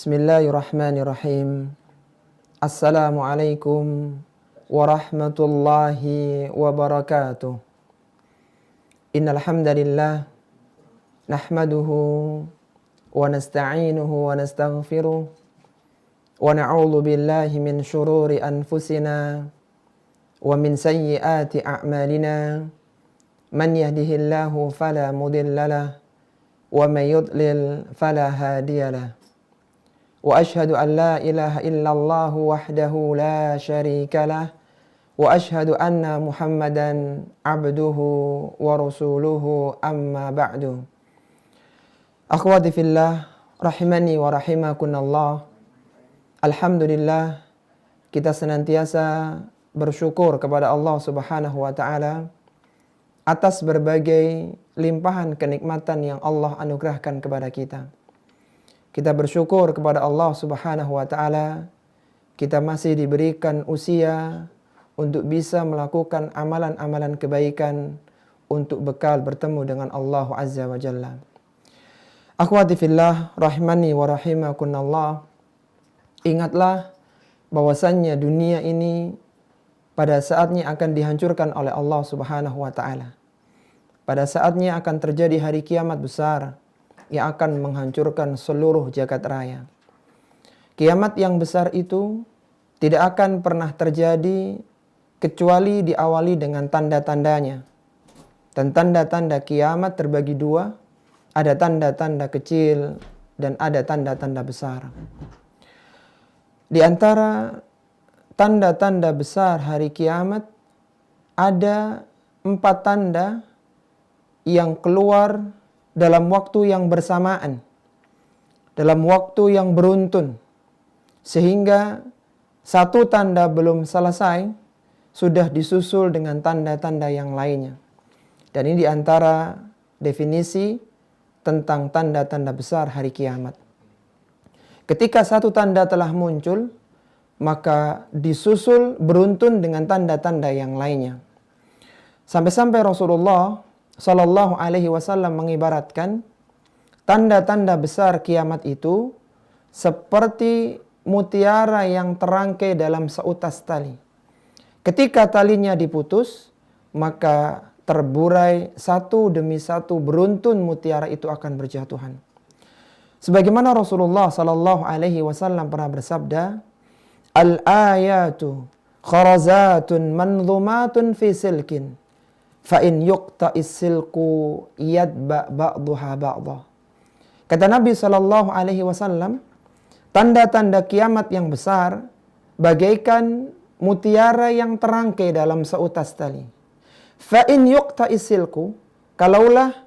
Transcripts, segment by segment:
Bismillahirrahmanirrahim. Assalamualaikum warahmatullahi wabarakatuh. Innal hamdalillah nahmaduhu wa nasta'inuhu wa nastaghfiruh wa na'udzu billahi min shururi anfusina wa min sayyiati a'malina. Man yahdihillahu fala mudhillalah wa may yudlil fala hadiyalah. Wa ashhadu an la ilaha illallah wahdahu la syarika lah wa ashhadu anna Muhammadan abduhu wa rasuluhu amma ba'du. Akhwati fillah rahimani wa rahimakunallah. Alhamdulillah, kita senantiasa bersyukur kepada Allah Subhanahu wa taala atas berbagai limpahan kenikmatan yang Allah anugerahkan kepada kita. Kita bersyukur kepada Allah Subhanahu wa taala kita masih diberikan usia untuk bisa melakukan amalan-amalan kebaikan untuk bekal bertemu dengan Allah Azza wa Jalla. Akhwati fillah rahimani wa rahimakunallah. Ingatlah bahwasannya dunia ini pada saatnya akan dihancurkan oleh Allah Subhanahu wa taala. Pada saatnya akan terjadi hari kiamat besar yang akan menghancurkan seluruh jagat raya. Kiamat yang besar itu tidak akan pernah terjadi kecuali diawali dengan tanda-tandanya. Dan tanda-tanda kiamat terbagi dua. Ada tanda-tanda kecil dan ada tanda-tanda besar. Di antara tanda-tanda besar hari kiamat ada 4 tanda yang keluar dalam waktu yang bersamaan, dalam waktu yang beruntun, sehingga satu tanda belum selesai sudah disusul dengan tanda-tanda yang lainnya. Dan ini diantara definisi tentang tanda-tanda besar hari kiamat. Ketika satu tanda telah muncul, maka disusul beruntun dengan tanda-tanda yang lainnya. Sampai-sampai Rasulullah Sallallahu alaihi wasallam mengibaratkan tanda-tanda besar kiamat itu seperti mutiara yang terangkai dalam seutas tali. Ketika talinya diputus, maka terburai satu demi satu beruntun mutiara itu akan berjatuhan. Sebagaimana Rasulullah Sallallahu alaihi wasallam pernah bersabda, "Al-ayatu kharazatun manzumatun fi silkin. Fa'in yuqta'is silku yadba ba'duha ba'dah." Kata Nabi SAW, tanda-tanda kiamat yang besar bagaikan mutiara yang terangkai dalam seutas tali. Fa'in yuqta'is silku, kalaulah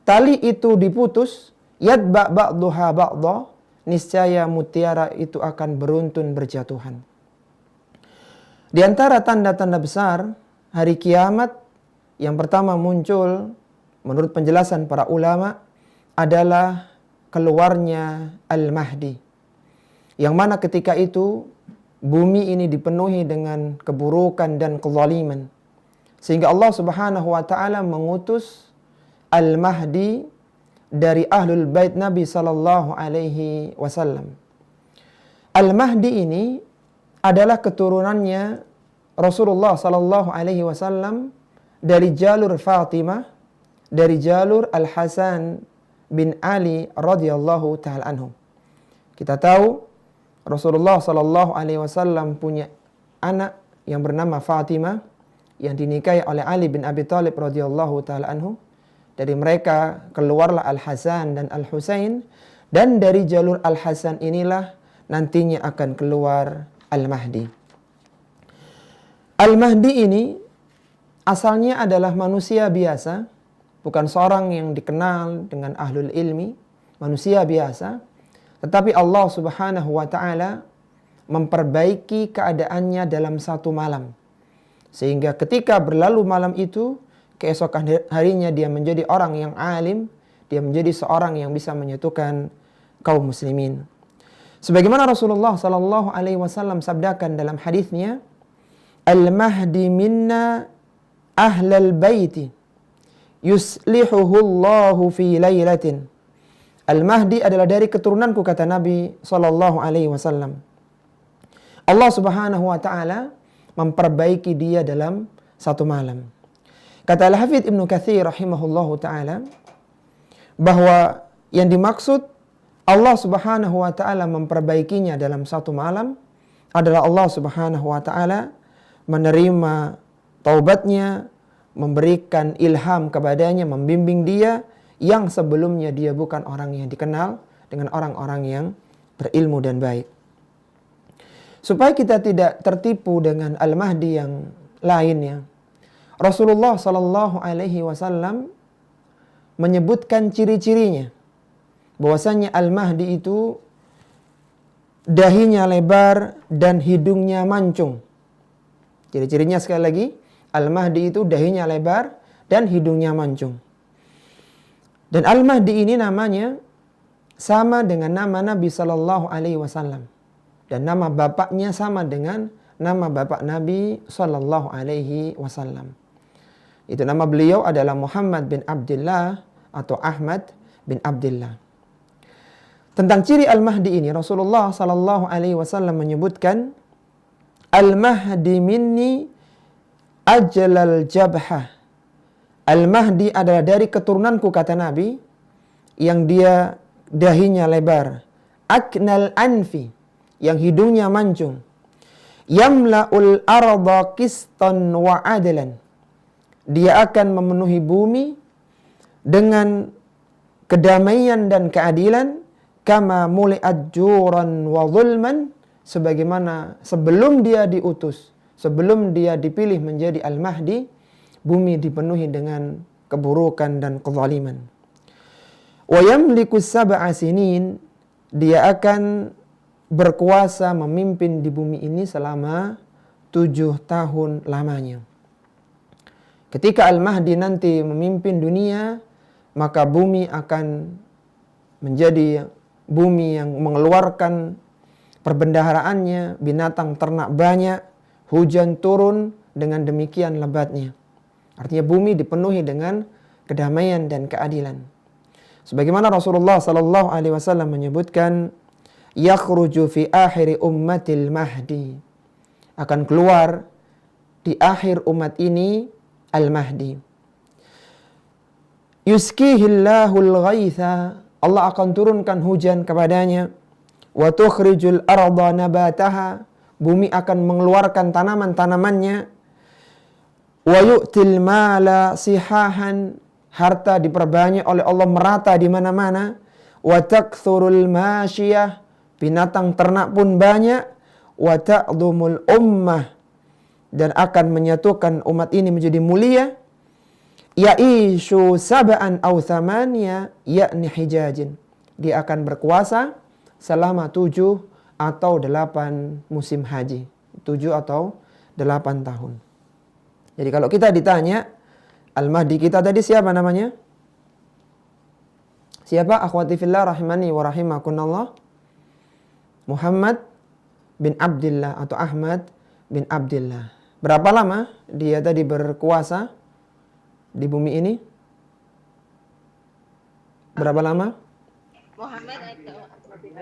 tali itu diputus, yadba ba'duha ba'dah, niscaya mutiara itu akan beruntun berjatuhan. Di antara tanda-tanda besar hari kiamat yang pertama muncul menurut penjelasan para ulama adalah keluarnya Al-Mahdi. Yang mana ketika itu bumi ini dipenuhi dengan keburukan dan kezaliman. Sehingga Allah Subhanahu wa taala mengutus Al-Mahdi dari Ahlul Bait Nabi sallallahu alaihi wasallam. Al-Mahdi ini adalah keturunannya Rasulullah sallallahu alaihi wasallam dari jalur Fatimah, dari jalur Al-Hasan bin Ali radhiyallahu ta'ala anhu. Kita tahu Rasulullah sallallahu alaihi wasallam punya anak yang bernama Fatimah yang dinikahi oleh Ali bin Abi Thalib radhiyallahu ta'ala anhu. Dari mereka keluarlah Al-Hasan dan Al-Husain, dan dari jalur Al-Hasan inilah nantinya akan keluar Al-Mahdi. Al-Mahdi ini asalnya adalah manusia biasa, bukan seorang yang dikenal dengan ahlul ilmi, manusia biasa. Tetapi Allah Subhanahu wa taala memperbaiki keadaannya dalam satu malam. Sehingga ketika berlalu malam itu, keesokan harinya dia menjadi orang yang alim, dia menjadi seorang yang bisa menyatukan kaum muslimin. Sebagaimana Rasulullah sallallahu alaihi wasallam sabdakan dalam hadisnya, "Al-Mahdi minna ahlal baiti yuslihuhu Allahu fi lailatin Al-Mahdi adalah dari keturunanku, kata Nabi SAW. Allah Subhanahu wa taala memperbaiki dia dalam satu malam. Kata Al-Hafidz Ibnu Katsir rahimahullahu taala bahwa yang dimaksud Allah Subhanahu wa taala memperbaikinya dalam satu malam adalah Allah Subhanahu wa taala menerima taubatnya, memberikan ilham kepadanya, membimbing dia yang sebelumnya dia bukan orang yang dikenal dengan orang-orang yang berilmu dan baik. Supaya kita tidak tertipu dengan Al-Mahdi yang lainnya, Rasulullah Sallallahu Alaihi Wasallam menyebutkan ciri-cirinya, bahwasanya Al-Mahdi itu dahinya lebar dan hidungnya mancung. Ciri-cirinya sekali lagi, Al-Mahdi itu dahinya lebar dan hidungnya mancung. Dan Al-Mahdi ini namanya sama dengan nama Nabi Sallallahu Alaihi Wasallam. Dan nama bapaknya sama dengan nama bapak Nabi Sallallahu Alaihi Wasallam. Itu nama beliau adalah Muhammad bin Abdullah atau Ahmad bin Abdullah. Tentang ciri Al-Mahdi ini, Rasulullah Sallallahu Alaihi Wasallam menyebutkan, Al-Mahdi minni ajlal jabhah. Al-Mahdi adalah dari keturunanku, kata Nabi, yang dia dahinya lebar, aknal anfi, yang hidungnya mancung, yamla'ul arda qistan wa adlan, dia akan memenuhi bumi dengan kedamaian dan keadilan, kama muli'at juran wa zulman, sebagaimana sebelum dia diutus, sebelum dia dipilih menjadi Al-Mahdi, bumi dipenuhi dengan keburukan dan kezaliman. Wa yamliku sab'a sinin, dia akan berkuasa memimpin di bumi ini selama 7 tahun lamanya. Ketika Al-Mahdi nanti memimpin dunia, maka bumi akan menjadi bumi yang mengeluarkan perbendaharaannya, binatang ternak banyak, hujan turun dengan demikian lebatnya. Artinya bumi dipenuhi dengan kedamaian dan keadilan. Sebagaimana Rasulullah sallallahu alaihi wasallam menyebutkan, yakhruju fi akhir ummatil mahdi, akan keluar di akhir umat ini Al-Mahdi. Yuskihillahul ghaitha, Allah akan turunkan hujan kepadanya. Wa tukhrijul arda nabataha, bumi akan mengeluarkan tanaman-tanamannya. Wa yu'til mala sihahan, harta diperbanyak oleh Allah merata di mana-mana. Wa takthurul masyiyah, binatang ternak pun banyak. Wa ta'dhumul ummah, dan akan menyatukan umat ini menjadi mulia. Ya'ishu sab'an aw thamaniya yakni hijajin, dia akan berkuasa selama 7 atau 8 musim haji, 7 atau 8 tahun. Jadi kalau kita ditanya, Al-Mahdi kita tadi siapa namanya? Siapa? Akhwati fillah rahimani wa rahimakunallah. Muhammad bin Abdullah atau Ahmad bin Abdullah. Berapa lama dia tadi berkuasa di bumi ini? Berapa lama? Muhammad atau Abdullah.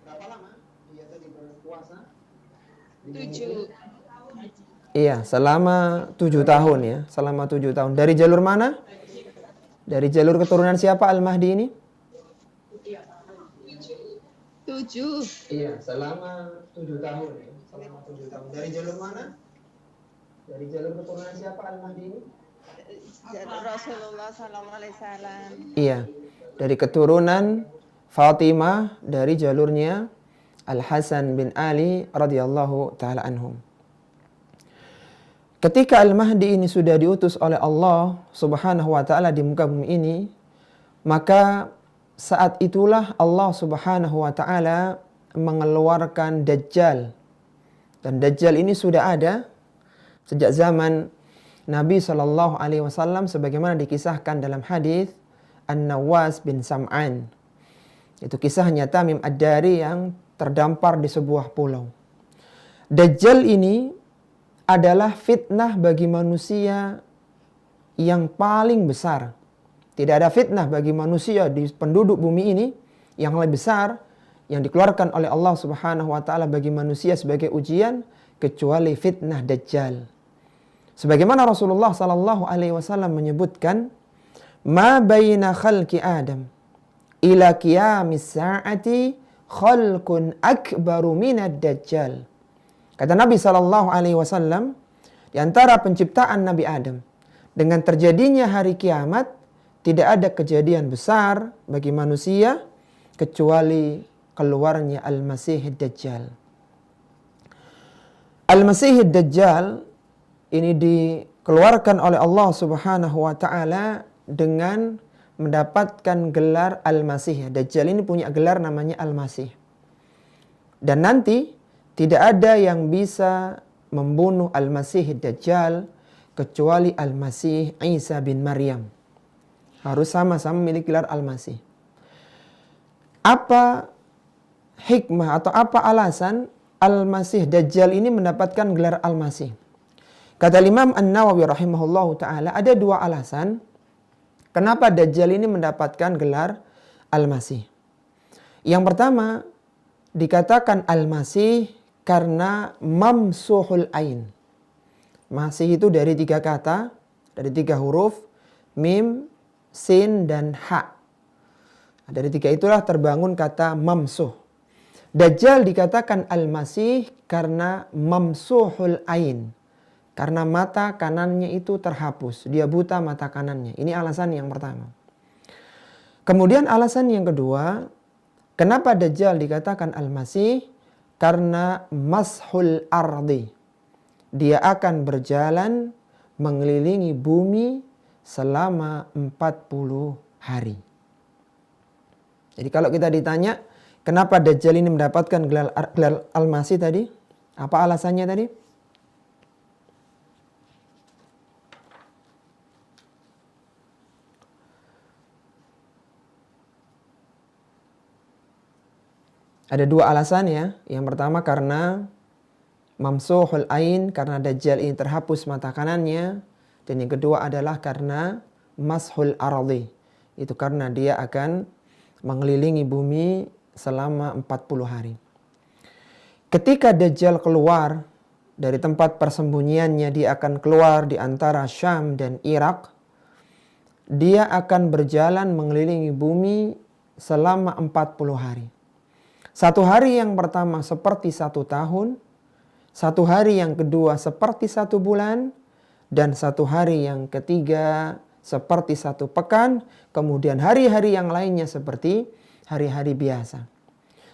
Berapa lama dia tadi berkuasa? 7. Iya, selama 7 tahun ya. Selama 7 tahun. Dari jalur mana? Dari jalur keturunan siapa Al-Mahdi ini? 7. Iya, selama 7 tahun ya. Selama 7 tahun. Dari jalur mana? Dari jalur keturunan siapa Al-Mahdi ini? Rasulullah sallallahu alaihi wasallam. Iya, dari keturunan Fatimah, dari jalurnya Al-Hasan bin Ali radhiyallahu taala anhum. Ketika Al-Mahdi ini sudah diutus oleh Allah Subhanahu wa taala di muka bumi ini, maka saat itulah Allah Subhanahu wa taala mengeluarkan Dajjal. Dan Dajjal ini sudah ada sejak zaman Nabi sallallahu alaihi wasallam, sebagaimana dikisahkan dalam hadis An-Nawas bin Sam'an. Itu kisahnya Tamim Ad-Dari yang terdampar di sebuah pulau. Dajjal ini adalah fitnah bagi manusia yang paling besar Tidak ada fitnah bagi manusia di penduduk bumi ini yang lebih besar yang dikeluarkan oleh Allah Subhanahu wa taala bagi manusia sebagai ujian kecuali fitnah Dajjal. Sebagaimana Rasulullah sallallahu alaihi wasallam menyebutkan, "Ma baina khalqi Adam ila qiyamis sa'ati khalqun akbaru minad Dajjal." Kata Nabi sallallahu alaihi wasallam, di antara penciptaan Nabi Adam dengan terjadinya hari kiamat, tidak ada kejadian besar bagi manusia kecuali keluarnya Al-Masih Dajjal. Al-Masih Dajjal ini dikeluarkan oleh Allah Subhanahu wa taala dengan mendapatkan gelar Al-Masih. Dajjal ini punya gelar namanya Al-Masih. Dan nanti tidak ada yang bisa membunuh Al-Masih Dajjal kecuali Al-Masih Isa bin Maryam. Harus sama-sama memiliki gelar Al-Masih. Apa hikmah atau apa alasan Al-Masih Dajjal ini mendapatkan gelar Al-Masih? Kata Imam An-Nawawi rahimahullahu ta'ala, ada dua alasan kenapa Dajjal ini mendapatkan gelar Al-Masih. Yang pertama, dikatakan Al-Masih karena mamsuhul ain. Masih itu dari tiga kata, dari tiga huruf, mim, sin, dan ha. Dari tiga itulah terbangun kata mamsuh. Dajjal dikatakan Al-Masih karena mamsuhul ain. Karena mata kanannya itu terhapus. Dia buta mata kanannya. Ini alasan yang pertama. Kemudian alasan yang kedua, kenapa Dajjal dikatakan Al-Masih? Karena mashul ardi. Dia akan berjalan mengelilingi bumi selama 40 hari. Jadi kalau kita ditanya, kenapa Dajjal ini mendapatkan gelar Al-Masih tadi? Apa alasannya tadi? Ada dua alasan ya. Yang pertama karena mamsuhul ain, karena Dajjal ini terhapus mata kanannya. Dan yang kedua adalah karena mashul ardi. Itu karena dia akan mengelilingi bumi selama 40 hari. Ketika Dajjal keluar dari tempat persembunyiannya, dia akan keluar di antara Syam dan Irak. Dia akan berjalan mengelilingi bumi selama 40 hari. Satu hari yang pertama seperti 1 tahun, satu hari yang kedua seperti 1 bulan, dan satu hari yang ketiga seperti 1 pekan, kemudian hari-hari yang lainnya seperti hari-hari biasa.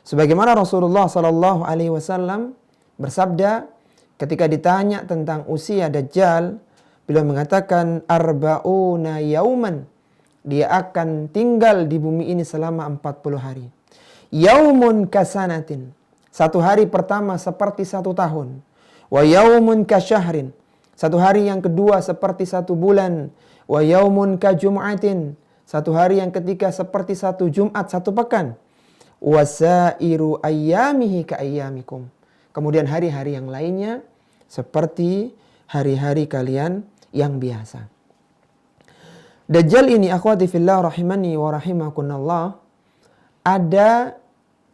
Sebagaimana Rasulullah Sallallahu Alaihi Wasallam bersabda ketika ditanya tentang usia Dajjal, beliau mengatakan arba'una yauman, dia akan tinggal di bumi ini selama 40 hari. Yaumun kasanatin, satu hari pertama seperti 1 tahun. Wa yaumun kasyahrin, satu hari yang kedua seperti 1 bulan. Wa yaumun kajum'atin, satu hari yang ketiga seperti 1 Jumat, 1 pekan. Wa sairu ayyamihi ka ayyamikum, kemudian hari-hari yang lainnya seperti hari-hari kalian yang biasa. Dajjal ini akhwati fillah rahimani wa rahimakunallah, ada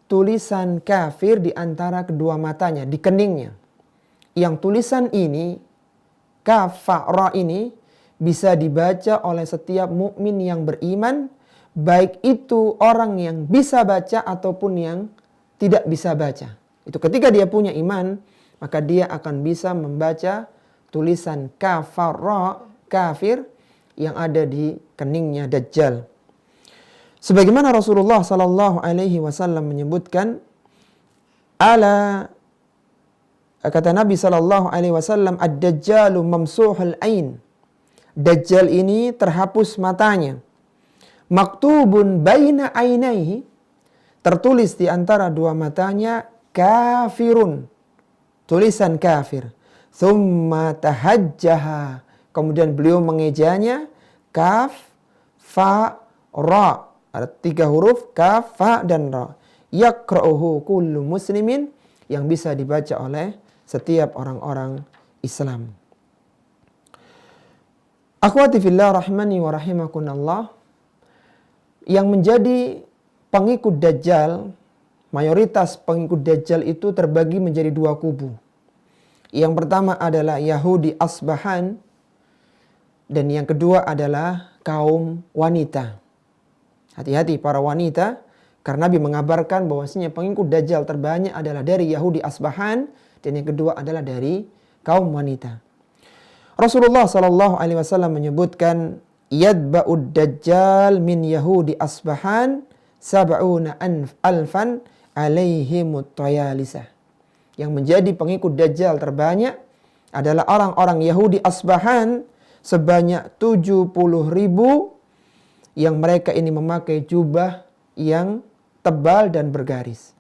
tulisan kafir di antara kedua matanya, di keningnya. Yang tulisan ini, kaf fa ra ini, bisa dibaca oleh setiap mukmin yang beriman, baik itu orang yang bisa baca ataupun yang tidak bisa baca. Itu ketika dia punya iman, maka dia akan bisa membaca tulisan kaf fa ra kafir yang ada di keningnya Dajjal. Sebagaimana Rasulullah Sallallahu Alaihi Wasallam menyebutkan, kata Nabi Sallallahu Alaihi Wasallam, ad-Dajjalu mamsuhul ain. Dajjal ini terhapus matanya. Maktubun baina ainaihi, tertulis di antara dua matanya kafirun, tulisan kafir. Thumma tahajjaha, kemudian beliau mengejanya kaf fa ra. Ada 3 huruf, kaf, fa, dan ra. Yaqra'uhu kullu muslimin, yang bisa dibaca oleh setiap orang-orang Islam. Akhwati fillah rahmani wa rahimakunallah, yang menjadi pengikut Dajjal, mayoritas pengikut Dajjal itu terbagi menjadi dua kubu. Yang pertama adalah Yahudi Asbahan, dan yang kedua adalah kaum wanita. Hati-hati para wanita, karena Nabi mengabarkan bahwasanya pengikut Dajjal terbanyak adalah dari Yahudi Asbahan, dan yang kedua adalah dari kaum wanita. Rasulullah SAW menyebutkan, yadba'ud Dajjal min Yahudi Asbahan sab'una alfan alaihimut tayalisah. Yang menjadi pengikut Dajjal terbanyak adalah orang-orang Yahudi Asbahan sebanyak 70.000 yang mereka ini memakai jubah yang tebal dan bergaris.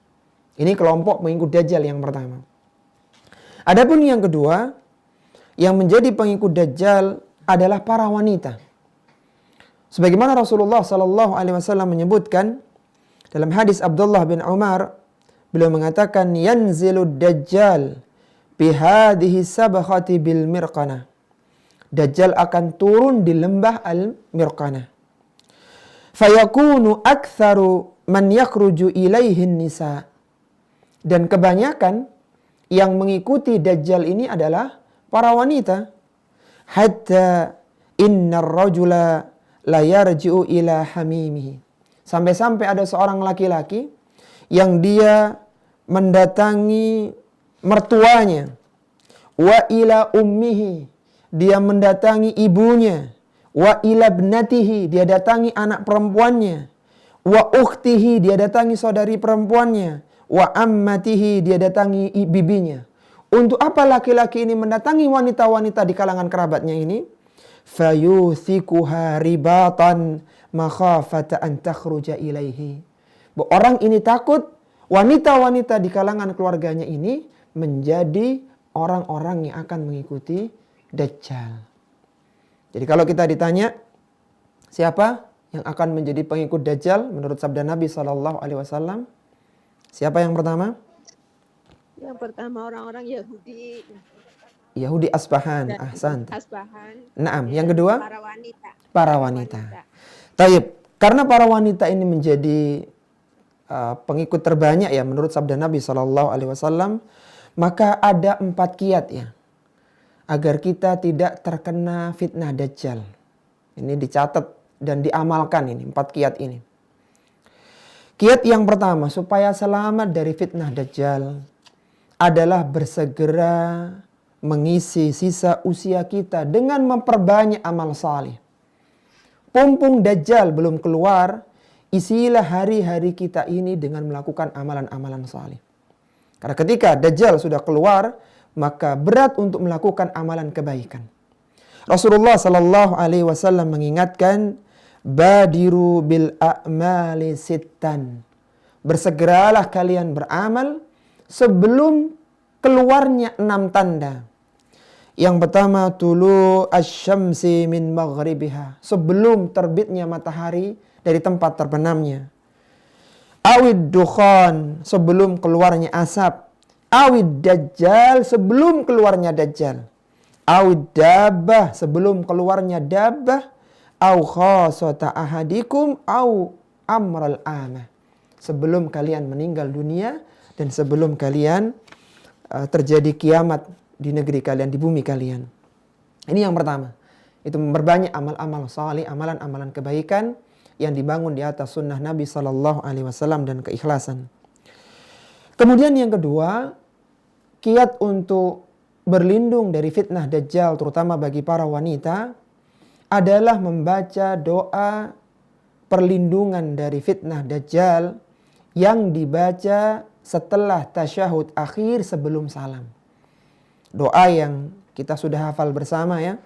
Ini kelompok pengikut Dajjal yang pertama. Adapun yang kedua, yang menjadi pengikut Dajjal adalah para wanita. Sebagaimana Rasulullah SAW menyebutkan dalam hadis Abdullah bin Umar, beliau mengatakan, yanzilud Dajjal bihadihi sabakhati bil mirqanah. Dajjal akan turun di lembah al-Mirqanah. Fayakunu aktsaru man yakhruju ilaihin nisa. Dan kebanyakan yang mengikuti Dajjal ini adalah para wanita. Hatta innar rajula la yarji'u ila hamimihi. Sampai-sampai ada seorang laki-laki yang dia mendatangi mertuanya. Wa ila ummihi. Dia mendatangi ibunya. Wa ila ibnatihi. Dia datangi anak perempuannya. Wa ukhtihi. Dia datangi saudari perempuannya. Wa ammatihi. Dia datangi bibinya. Untuk apa laki-laki ini mendatangi wanita-wanita di kalangan kerabatnya ini? Fayuthikuha ribatan makhafata an takhruja ilaihi. Orang ini takut wanita-wanita di kalangan keluarganya ini menjadi orang-orang yang akan mengikuti Dajjal. Jadi kalau kita ditanya siapa yang akan menjadi pengikut Dajjal menurut sabda Nabi SAW, siapa yang pertama? Yang pertama orang-orang Yahudi. Yahudi Asbahan. Ahsan. Asbahan. Naam. Yang kedua? Para wanita. Para wanita. Taib. Karena para wanita ini menjadi pengikut terbanyak ya menurut sabda Nabi SAW, maka ada 4 kiat ya agar kita tidak terkena fitnah Dajjal. Ini dicatat dan diamalkan ini 4 kiat ini. Kiat yang pertama supaya selamat dari fitnah Dajjal adalah bersegera mengisi sisa usia kita dengan memperbanyak amal saleh. Pumpung Dajjal belum keluar, isilah hari-hari kita ini dengan melakukan amalan-amalan saleh. Karena ketika Dajjal sudah keluar, maka berat untuk melakukan amalan kebaikan. Rasulullah SAW mengingatkan, badiru bil a'mali sittan. Bersegeralah kalian beramal sebelum keluarnya 6 tanda. Yang pertama, tulu asyamsi min maghribiha. Sebelum terbitnya matahari dari tempat terbenamnya. Awid dukhan, sebelum keluarnya asap. Awid dajjal, sebelum keluarnya dajjal. Awid dabbah, sebelum keluarnya dabbah. Aw khasata ahadikum, aw amral amah. Sebelum kalian meninggal dunia dan sebelum kalian terjadi kiamat di negeri kalian, di bumi kalian. Ini yang pertama. Itu memperbanyak amal-amal saleh, amalan-amalan kebaikan yang dibangun di atas sunnah Nabi SAW dan keikhlasan. Kemudian yang kedua, kiat untuk berlindung dari fitnah Dajjal, terutama bagi para wanita, adalah membaca doa perlindungan dari fitnah Dajjal yang dibaca setelah tasyahud akhir sebelum salam. Doa yang kita sudah hafal bersama ya.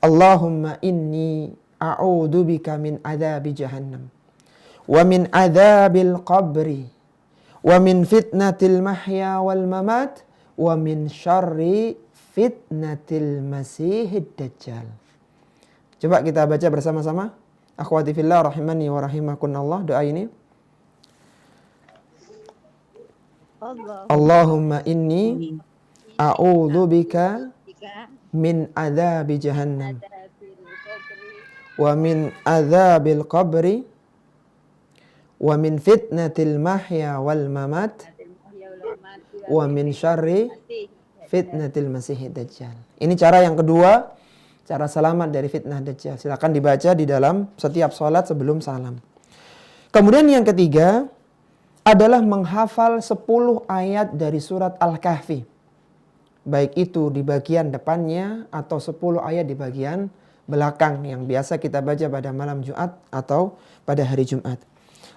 Allahumma inni a'udzubika min adzabi jahannam wa min adzabil qabri wa min fitnatil mahya wal mamat wa min syarri fitnatil masihid dajjal. Coba kita baca bersama-sama. Akhwati fillah rahimani wa rahimakunallah, doa ini. Allahumma inni a'udzubika min adzabi jahannam wa min adzabil qabri wa min fitnatil mahya wal mamat, wa min syarri fitnatil masihid dajjal. Ini cara yang kedua, cara selamat dari fitnah dajjal. Silakan dibaca di dalam setiap sholat sebelum salam. Kemudian yang ketiga adalah menghafal 10 ayat dari surat Al-Kahfi. Baik itu di bagian depannya atau 10 ayat di bagian belakang yang biasa kita baca pada malam Jumat atau pada hari Jumat.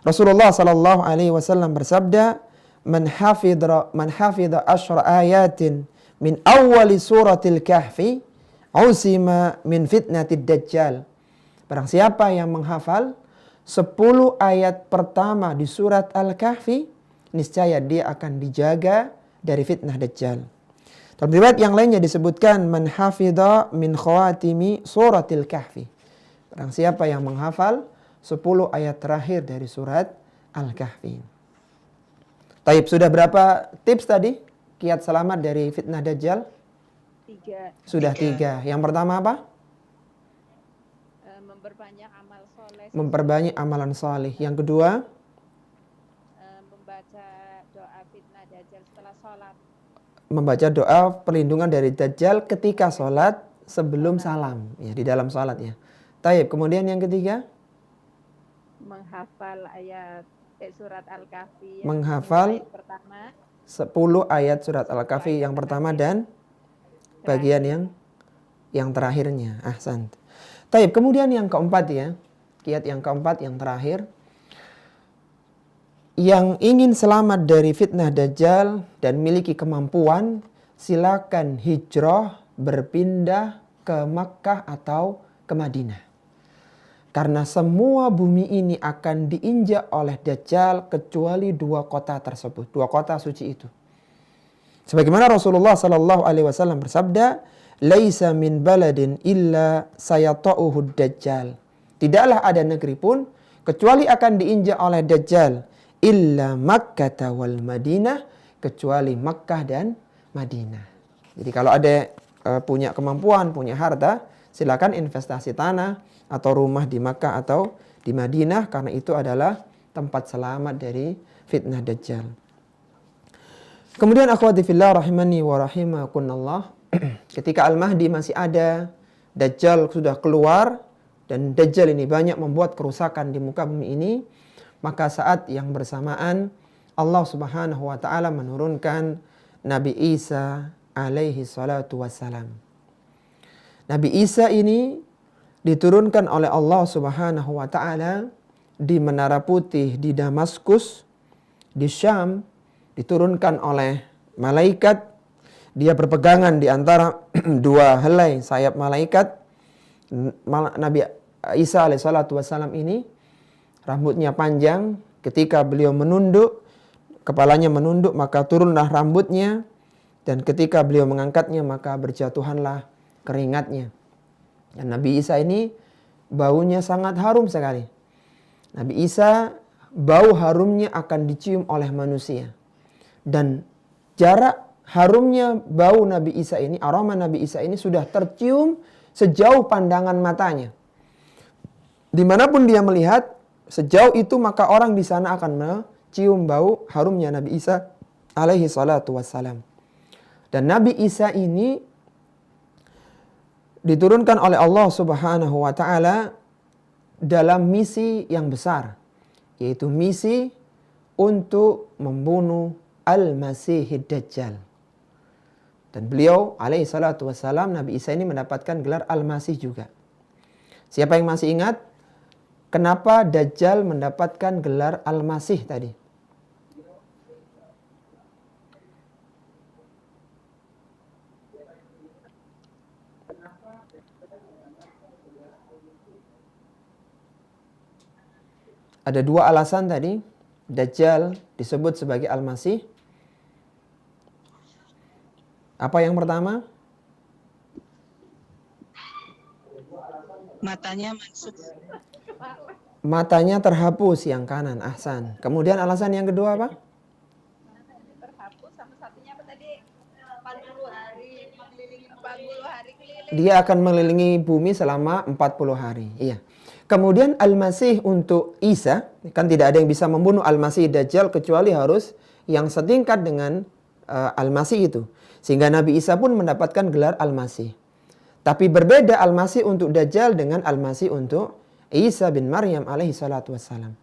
Rasulullah sallallahu alaihi wasallam bersabda, "Man hafidha asyra ayatin min awwali suratil kahfi, usima min fitnatid dajjal." Barang siapa yang menghafal 10 ayat pertama di surat Al-Kahfi, niscaya dia akan dijaga dari fitnah dajjal. Dalam riwayat yang lainnya disebutkan, "Man hafidha min khawatimi suratil kahfi." Barang siapa yang menghafal 10 ayat terakhir dari surat Al-Kahfi. Taib, sudah berapa tips tadi? Kiat selamat dari fitnah dajjal? 3. Sudah 3. Yang pertama apa? Memperbanyak amal soleh. Memperbanyak amalan saleh. Yang kedua? Membaca doa fitnah dajjal setelah sholat. Membaca doa perlindungan dari dajjal ketika sholat sebelum salam. Ya, di dalam sholat ya. Taib, kemudian yang ketiga? Menghafal ayat surat Al-Kahfi. Menghafal Ayat pertama. 10 ayat surat Al-Kahfi yang pertama dan bagian yang terakhirnya. Ahsan. Taib, kemudian yang keempat ya. Kiat yang keempat, yang terakhir. Yang ingin selamat dari fitnah dajjal dan memiliki kemampuan, silakan hijrah berpindah ke Makkah atau ke Madinah. Karena semua bumi ini akan diinjak oleh dajjal kecuali 2 kota tersebut, 2 kota suci itu. Sebagaimana Rasulullah sallallahu alaihi wasallam bersabda, "Laisa min baladin illa sayata'uhu dajjal." Tidaklah ada negeri pun kecuali akan diinjak oleh dajjal, illa Makkah wal Madinah, kecuali Makkah dan Madinah. Jadi kalau ada punya kemampuan, punya harta, silakan investasi tanah atau rumah di Makkah atau di Madinah, karena itu adalah tempat selamat dari fitnah dajjal. Kemudian akhwati fillah rahimani wa rahimakunallah, ketika Al-Mahdi masih ada, dajjal sudah keluar, dan dajjal ini banyak membuat kerusakan di muka bumi ini, maka saat yang bersamaan Allah Subhanahu wa taala menurunkan Nabi Isa alaihi salatu wassalam. Nabi Isa ini diturunkan oleh Allah Subhanahu wa taala di Menara Putih di Damaskus di Syam, diturunkan oleh malaikat. Dia berpegangan di antara 2 helai sayap malaikat. Nabi Isa alaihissalatu wassalam ini rambutnya panjang. Ketika beliau menunduk, kepalanya menunduk, maka turunlah rambutnya. Dan ketika beliau mengangkatnya, maka berjatuhanlah keringatnya. Dan Nabi Isa ini baunya sangat harum sekali. Nabi Isa, bau harumnya akan dicium oleh manusia. Dan jarak harumnya bau Nabi Isa ini, aroma Nabi Isa ini sudah tercium sejauh pandangan matanya. Dimanapun dia melihat, sejauh itu maka orang di sana akan mencium bau harumnya Nabi Isa alaihi salatu wassalam. Dan Nabi Isa ini diturunkan oleh Allah Subhanahu wa taala dalam misi yang besar, yaitu misi untuk membunuh Al-Masihid Dajjal. Dan beliau alaihi salatu wassalam, Nabi Isa ini mendapatkan gelar Al-Masih juga. Siapa yang masih ingat kenapa Dajjal mendapatkan gelar Al-Masih tadi? Ada 2 alasan tadi Dajjal disebut sebagai Al-Masih. Apa yang pertama? Matanya masuk. Matanya terhapus yang kanan. Ahsan. Kemudian alasan yang kedua apa? Terhapus, sama satunya apa tadi? 40 hari mengelilingi 40 hari keliling. Dia akan mengelilingi bumi selama 40 hari. Iya. Kemudian Al-Masih untuk Isa, kan tidak ada yang bisa membunuh Al-Masih Dajjal kecuali harus yang setingkat dengan Al-Masih itu. Sehingga Nabi Isa pun mendapatkan gelar Al-Masih. Tapi berbeda Al-Masih untuk Dajjal dengan Al-Masih untuk Isa bin Maryam alaihi salatu wassalam.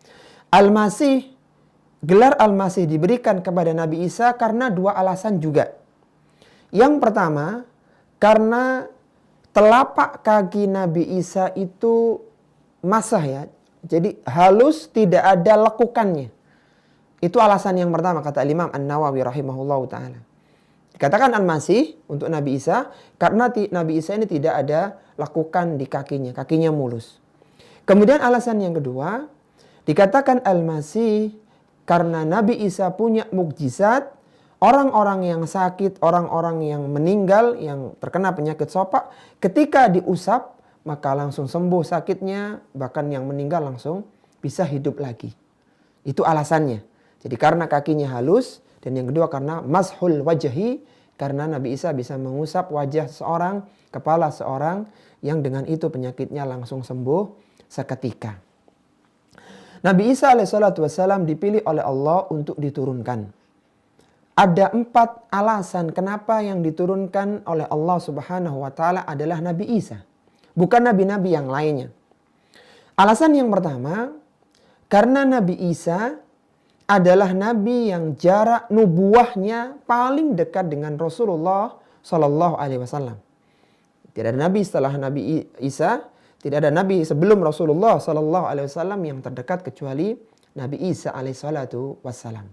Al-Masih, gelar Al-Masih diberikan kepada Nabi Isa karena dua alasan juga. Yang pertama, karena telapak kaki Nabi Isa itu masah ya. Jadi halus, tidak ada lekukannya. Itu alasan yang pertama kata Imam An-Nawawi rahimahullahu ta'ala. Dikatakan Al-Masih untuk Nabi Isa karena Nabi Isa ini tidak ada lekukan di kakinya. Kakinya mulus. Kemudian alasan yang kedua, dikatakan Al-Masih karena Nabi Isa punya mukjizat. Orang-orang yang sakit, orang-orang yang meninggal, yang terkena penyakit sopak, ketika diusap, maka langsung sembuh sakitnya, bahkan yang meninggal langsung bisa hidup lagi. Itu alasannya. Jadi karena kakinya halus, dan yang kedua karena mashul wajhi, karena Nabi Isa bisa mengusap wajah seorang, kepala seorang, yang dengan itu penyakitnya langsung sembuh seketika. Nabi Isa alaihissalatu wassalam dipilih oleh Allah untuk diturunkan. Ada 4 alasan kenapa yang diturunkan oleh Allah subhanahu wa ta'ala adalah Nabi Isa. Bukan nabi-nabi yang lainnya. Alasan yang pertama, karena Nabi Isa adalah nabi yang jarak nubuahnya paling dekat dengan Rasulullah Sallallahu Alaihi Wasallam. Tidak ada nabi setelah Nabi Isa, tidak ada nabi sebelum Rasulullah Sallallahu Alaihi Wasallam yang terdekat kecuali Nabi Isa Alaihissalatu Wassalam.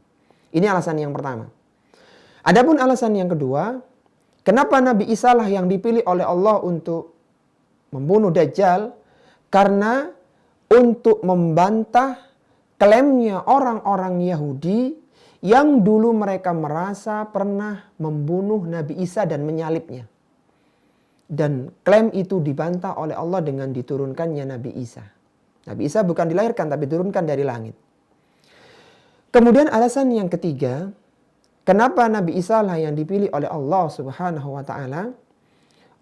Ini alasan yang pertama. Adapun alasan yang kedua, kenapa Nabi Isa lah yang dipilih oleh Allah untuk membunuh Dajjal? Karena untuk membantah klaimnya orang-orang Yahudi yang dulu mereka merasa pernah membunuh Nabi Isa dan menyalibnya. Dan klaim itu dibantah oleh Allah dengan diturunkannya Nabi Isa. Nabi Isa bukan dilahirkan tapi diturunkan dari langit. Kemudian alasan yang ketiga, kenapa Nabi Isa lah yang dipilih oleh Allah subhanahu wa ta'ala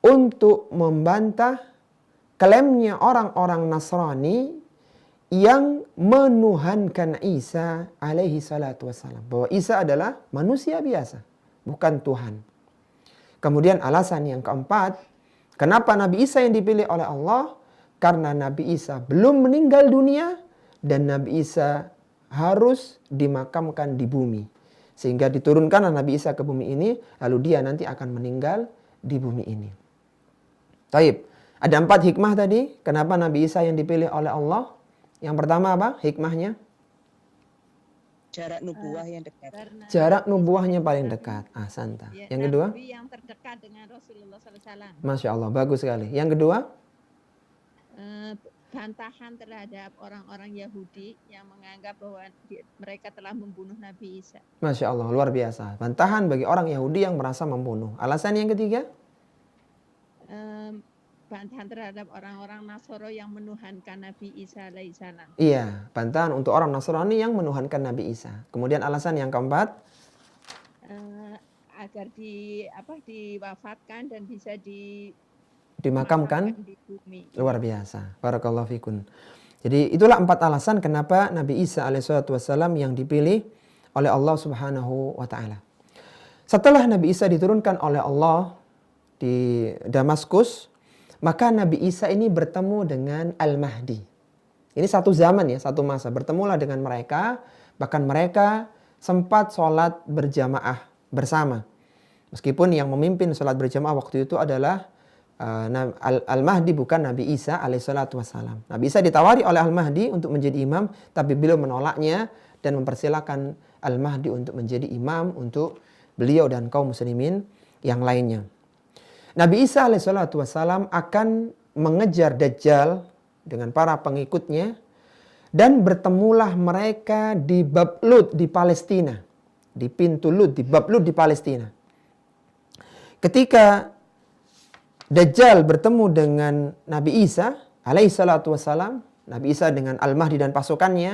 untuk membantah klaimnya orang-orang Nasrani yang menuhankan Isa alaihi salatu wassalam. Bahwa Isa adalah manusia biasa, bukan Tuhan. Kemudian alasan yang keempat, kenapa Nabi Isa yang dipilih oleh Allah? Karena Nabi Isa belum meninggal dunia dan Nabi Isa harus dimakamkan di bumi. Sehingga diturunkanlah Nabi Isa ke bumi ini, lalu dia nanti akan meninggal di bumi ini. Taib. Ada 4 hikmah tadi, kenapa Nabi Isa yang dipilih oleh Allah. Yang pertama apa hikmahnya? Jarak nubuah yang dekat. Jarak nubuahnya paling dekat. Santa. Ya, Yang kedua? Nabi yang terdekat dengan Rasulullah SAW. Masya Allah, bagus sekali. Yang kedua? Bantahan terhadap orang-orang Yahudi yang menganggap bahwa mereka telah membunuh Nabi Isa. Masya Allah, luar biasa. Bantahan bagi orang Yahudi yang merasa membunuh. Alasan yang ketiga? Bantahan terhadap orang-orang Nasoro yang menuhankan Nabi Isa alaihissalam. Iya, bantahan untuk orang Nasrani yang menuhankan Nabi Isa. Kemudian alasan yang keempat? Agar diwafatkan dan bisa dimakamkan di bumi. Luar biasa. Barakallahu fikun. Jadi itulah 4 alasan kenapa Nabi Isa alaihissalatu wassalam yang dipilih oleh Allah subhanahu wa ta'ala. Setelah Nabi Isa diturunkan oleh Allah di Damaskus, maka Nabi Isa ini bertemu dengan Al-Mahdi. Ini satu zaman ya, satu masa. Bertemulah dengan mereka, bahkan mereka sempat sholat berjamaah bersama. Meskipun yang memimpin sholat berjamaah waktu itu adalah Al-Mahdi, bukan Nabi Isa alaihissalatu wassalam. Nabi Isa ditawari oleh Al-Mahdi untuk menjadi imam, tapi beliau menolaknya dan mempersilahkan Al-Mahdi untuk menjadi imam untuk beliau dan kaum muslimin yang lainnya. Nabi Isa alaihissalatu wassalam akan mengejar Dajjal dengan para pengikutnya dan bertemulah mereka di Bab Lut di Palestina. Di pintu Lut, di Bab Lut di Palestina. Ketika Dajjal bertemu dengan Nabi Isa alaihissalatu wassalam, Nabi Isa dengan Al-Mahdi dan pasukannya,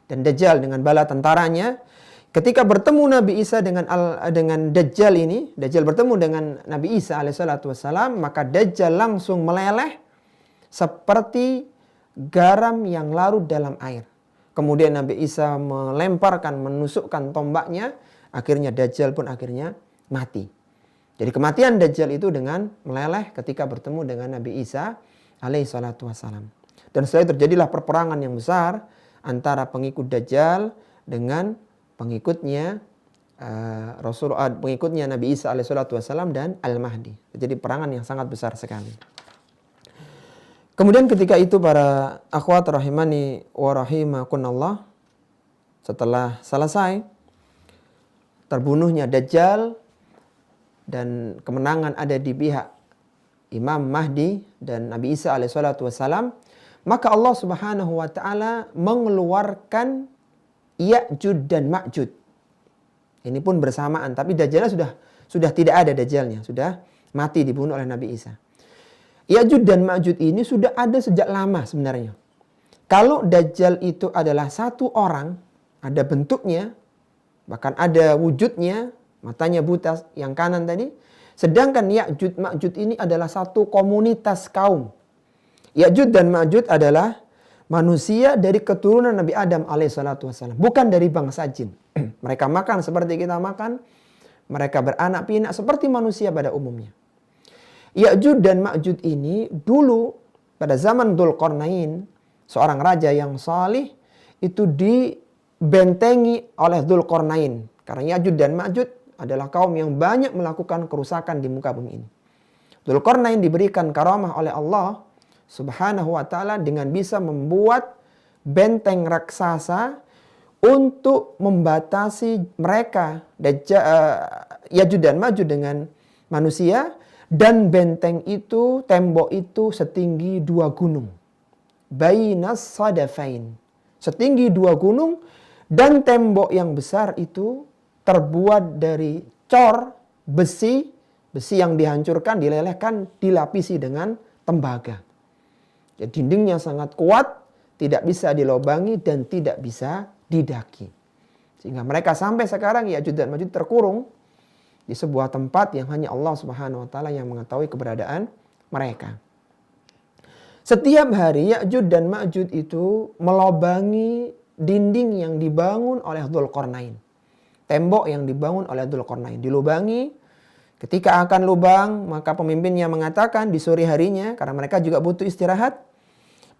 dan Dajjal dengan bala tentaranya. Ketika bertemu Nabi Isa dengan Dajjal ini, Dajjal bertemu dengan Nabi Isa alaihissalatu wassalam, maka Dajjal langsung meleleh seperti garam yang larut dalam air. Kemudian Nabi Isa menusukkan tombaknya, akhirnya Dajjal pun akhirnya mati. Jadi kematian Dajjal itu dengan meleleh ketika bertemu dengan Nabi Isa alaihissalatu wassalam. Dan setelah itu terjadilah perperangan yang besar antara pengikut Dajjal dengan pengikutnya pengikutnya Nabi Isa alaihissalatu wassalam dan Al-Mahdi. Jadi perangan yang sangat besar sekali. Kemudian ketika itu para akhwat rahimani wa rahimakunallah, setelah selesai terbunuhnya Dajjal dan kemenangan ada di pihak Imam Mahdi dan Nabi Isa alaihissalatu wassalam, maka Allah Subhanahu wa taala mengeluarkan Ya'juj dan Ma'juj. Ini pun bersamaan, tapi Dajjalnya sudah tidak ada Dajjalnya, sudah mati dibunuh oleh Nabi Isa. Ya'juj dan Ma'juj ini sudah ada sejak lama sebenarnya. Kalau Dajjal itu adalah satu orang, ada bentuknya, bahkan ada wujudnya, matanya buta yang kanan tadi. Sedangkan Ya'juj Ma'juj ini adalah satu komunitas kaum. Ya'juj dan Ma'juj adalah manusia dari keturunan Nabi Adam alaihissalatu wassalam, bukan dari bangsa jin. Mereka makan seperti kita makan, mereka beranak pinak seperti manusia pada umumnya. Ya'juj dan Ma'juj ini dulu pada zaman Dzulqarnain, seorang raja yang salih, itu dibentengi oleh Dzulqarnain. Karena Ya'juj dan Ma'juj adalah kaum yang banyak melakukan kerusakan di muka bumi ini. Dzulqarnain diberikan karamah oleh Allah Subhanahu wa ta'ala dengan bisa membuat benteng raksasa untuk membatasi mereka Ya'juj dan Ma'juj dengan manusia. Dan benteng itu, tembok itu setinggi 2 gunung. Bainas sadafain. Setinggi 2 gunung, dan tembok yang besar itu terbuat dari cor besi yang dihancurkan, dilelehkan, dilapisi dengan tembaga. Jadi dindingnya sangat kuat, tidak bisa dilobangi dan tidak bisa didaki. Sehingga mereka sampai sekarang Ya'juj dan Ma'juj terkurung di sebuah tempat yang hanya Allah Subhanahu wa taala yang mengetahui keberadaan mereka. Setiap hari Ya'juj dan Ma'juj itu melobangi dinding yang dibangun oleh Dzulqarnain. Tembok yang dibangun oleh Dzulqarnain dilubangi. Ketika akan lubang, maka pemimpinnya mengatakan di sore harinya, karena mereka juga butuh istirahat,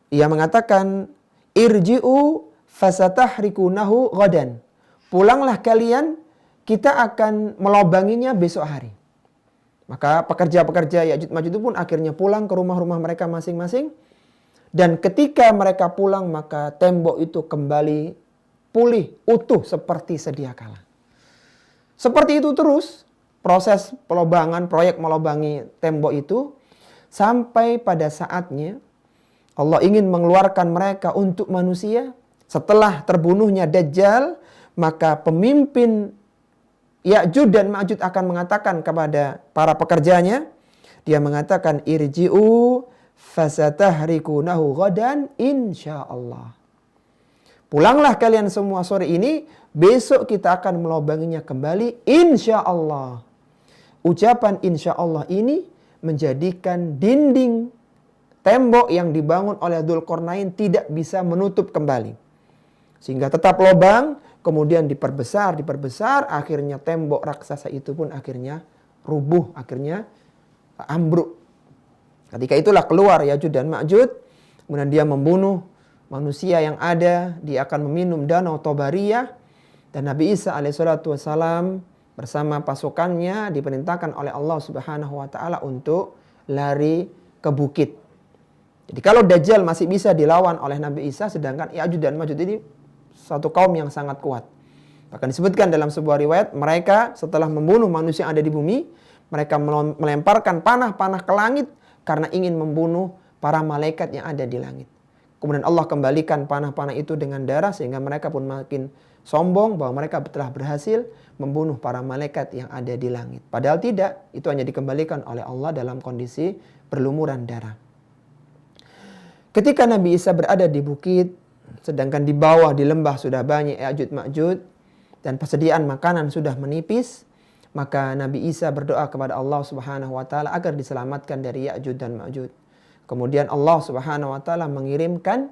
ia mengatakan, irji'u fasatahrikunahu ghadan. Pulanglah kalian, kita akan melobanginya besok hari. Maka pekerja-pekerja Ya'juj Ma'juj itu pun akhirnya pulang ke rumah-rumah mereka masing-masing. Dan ketika mereka pulang, maka tembok itu kembali pulih, utuh seperti sedia kala. Seperti itu terus proses pelobangan, proyek melobangi tembok itu, sampai pada saatnya Allah ingin mengeluarkan mereka untuk manusia. Setelah terbunuhnya Dajjal, maka pemimpin Ya'juj dan Ma'juj akan mengatakan kepada para pekerjanya, dia mengatakan, irji'u fasatahrikunahu ghadan insyaallah. Pulanglah kalian semua sore ini, besok kita akan melobanginya kembali insyaallah. Ucapan insyaallah ini menjadikan dinding tembok yang dibangun oleh Dzulqarnain tidak bisa menutup kembali. Sehingga tetap lobang, kemudian diperbesar, akhirnya tembok raksasa itu pun akhirnya rubuh, akhirnya ambruk. Ketika itulah keluar Ya'juj dan Ma'juj, kemudian dia membunuh manusia yang ada, dia akan meminum danau Tobariyah, dan Nabi Isa alaihissalatu wassalam bersama pasukannya diperintahkan oleh Allah Subhanahu wa taala untuk lari ke bukit. Jadi kalau Dajjal masih bisa dilawan oleh Nabi Isa, sedangkan Ya'juj dan Ma'juj ini satu kaum yang sangat kuat. Bahkan disebutkan dalam sebuah riwayat, mereka setelah membunuh manusia yang ada di bumi, mereka melemparkan panah-panah ke langit karena ingin membunuh para malaikat yang ada di langit. Kemudian Allah kembalikan panah-panah itu dengan darah, sehingga mereka pun makin sombong bahwa mereka telah berhasil membunuh para malaikat yang ada di langit. Padahal tidak, itu hanya dikembalikan oleh Allah dalam kondisi berlumuran darah. Ketika Nabi Isa berada di bukit, sedangkan di bawah di lembah sudah banyak Ya'juj Ma'juj, dan persediaan makanan sudah menipis, maka Nabi Isa berdoa kepada Allah Subhanahu wa taala agar diselamatkan dari Ya'juj dan Ma'juj. Kemudian Allah Subhanahu wa taala mengirimkan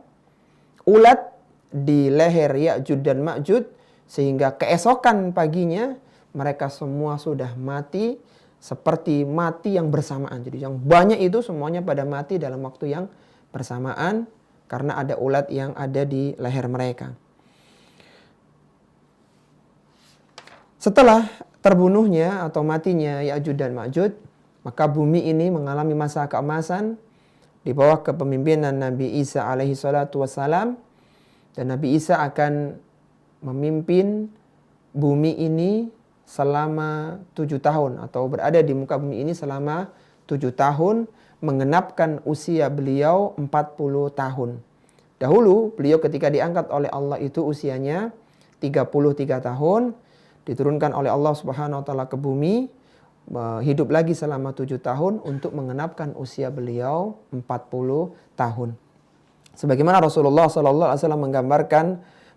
ulat di leher Ya'juj dan Ma'juj sehingga keesokan paginya mereka semua sudah mati seperti mati yang bersamaan. Jadi yang banyak itu semuanya pada mati dalam waktu yang bersamaan karena ada ulat yang ada di leher mereka. Setelah terbunuhnya atau matinya Ya'juj dan Ma'juj, maka bumi ini mengalami masa keemasan di bawah kepemimpinan Nabi Isa alaihi salatu wassalam. Dan Nabi Isa akan memimpin bumi ini selama 7 tahun atau berada di muka bumi ini selama 7 tahun, mengenapkan usia beliau 40 tahun. Dahulu beliau ketika diangkat oleh Allah itu usianya 33 tahun, diturunkan oleh Allah Subhanahu wa taala ke bumi, hidup lagi selama 7 tahun untuk mengenapkan usia beliau 40 tahun. Sebagaimana Rasulullah sallallahu alaihi wasallam menggambarkan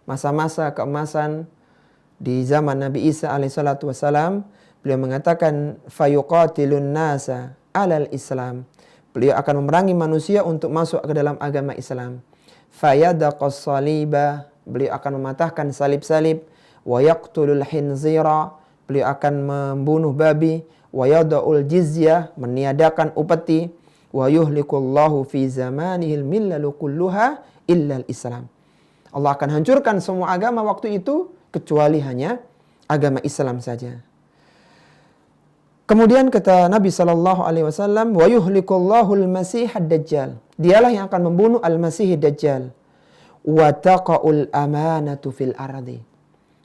masa-masa keemasan di zaman Nabi Isa alaihi salatu wasallam, beliau mengatakan fayuqatilun nasa alal Islam. Beliau akan memerangi manusia untuk masuk ke dalam agama Islam. Fayadaqas saliba, beliau akan mematahkan salib-salib. Wa yaqtulul khinzira, beliau akan membunuh babi. Wa yada'ul jizyah, meniadakan upeti. Wa yuhlikullahu fi zamanihil millalu kulluha illal Islam. Allah akan hancurkan semua agama waktu itu kecuali hanya agama Islam saja. Kemudian kata Nabi SAW, wa yuhlikullahul masih ad-dajjal. Dialah yang akan membunuh al-masih ad-dajjal. Wa taqa'ul amanatu fil ardi.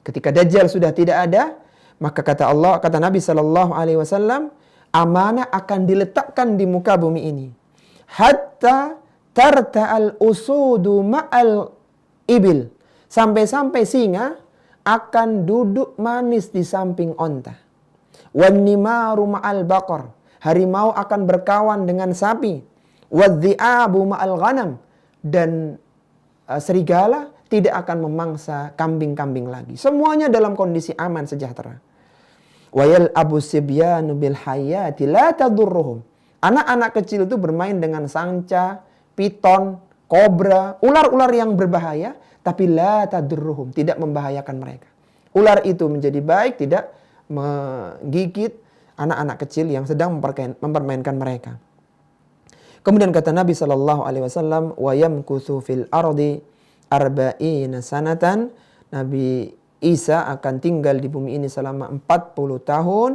Ketika Dajjal sudah tidak ada, maka kata Nabi SAW, amanah akan diletakkan di muka bumi ini. Hatta tarta'al usudu ma'al ibil. Sampai-sampai singa akan duduk manis di samping onta. Wan nimaru ma'al baqar. Harimau akan berkawan dengan sapi. Wadhi'abu ma'al ghanam. Dan serigala tidak akan memangsa kambing-kambing lagi. Semuanya dalam kondisi aman sejahtera. Wayal abu sibyanu bil hayati la tadurruhum. Anak-anak kecil itu bermain dengan sanca, piton, kobra, ular-ular yang berbahaya, tapi la tadurruhum, tidak membahayakan mereka. Ular itu menjadi baik, tidak menggigit anak-anak kecil yang sedang mempermainkan mereka. Kemudian kata Nabi SAW, wa yamkuthu fil ardi arba'ina sanatan. Nabi Isa akan tinggal di bumi ini selama 40 tahun.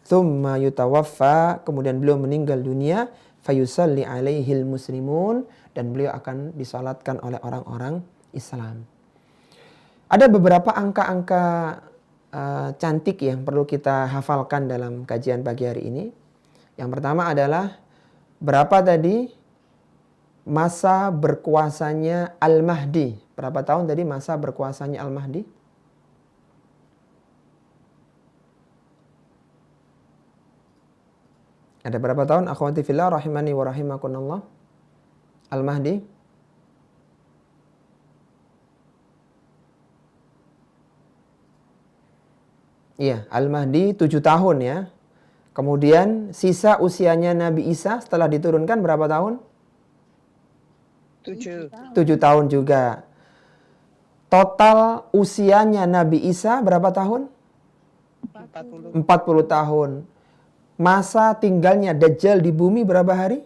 Thumma yutawaffa, kemudian beliau meninggal dunia. Fayusalli alaihil muslimun, dan beliau akan disalatkan oleh orang-orang Islam. Ada beberapa angka-angka cantik yang perlu kita hafalkan dalam kajian pagi hari ini. Yang pertama adalah berapa tadi masa berkuasanya Al-Mahdi? Berapa tahun tadi masa berkuasanya Al-Mahdi? Ada berapa tahun? Akhwati fillah rahimani wa rahimakunallah. Al-Mahdi? Iya, Al-Mahdi 7 tahun ya. Kemudian sisa usianya Nabi Isa setelah diturunkan berapa tahun? 7 tahun juga. Total usianya Nabi Isa berapa tahun? 40 tahun. Masa tinggalnya Dajjal di bumi berapa hari?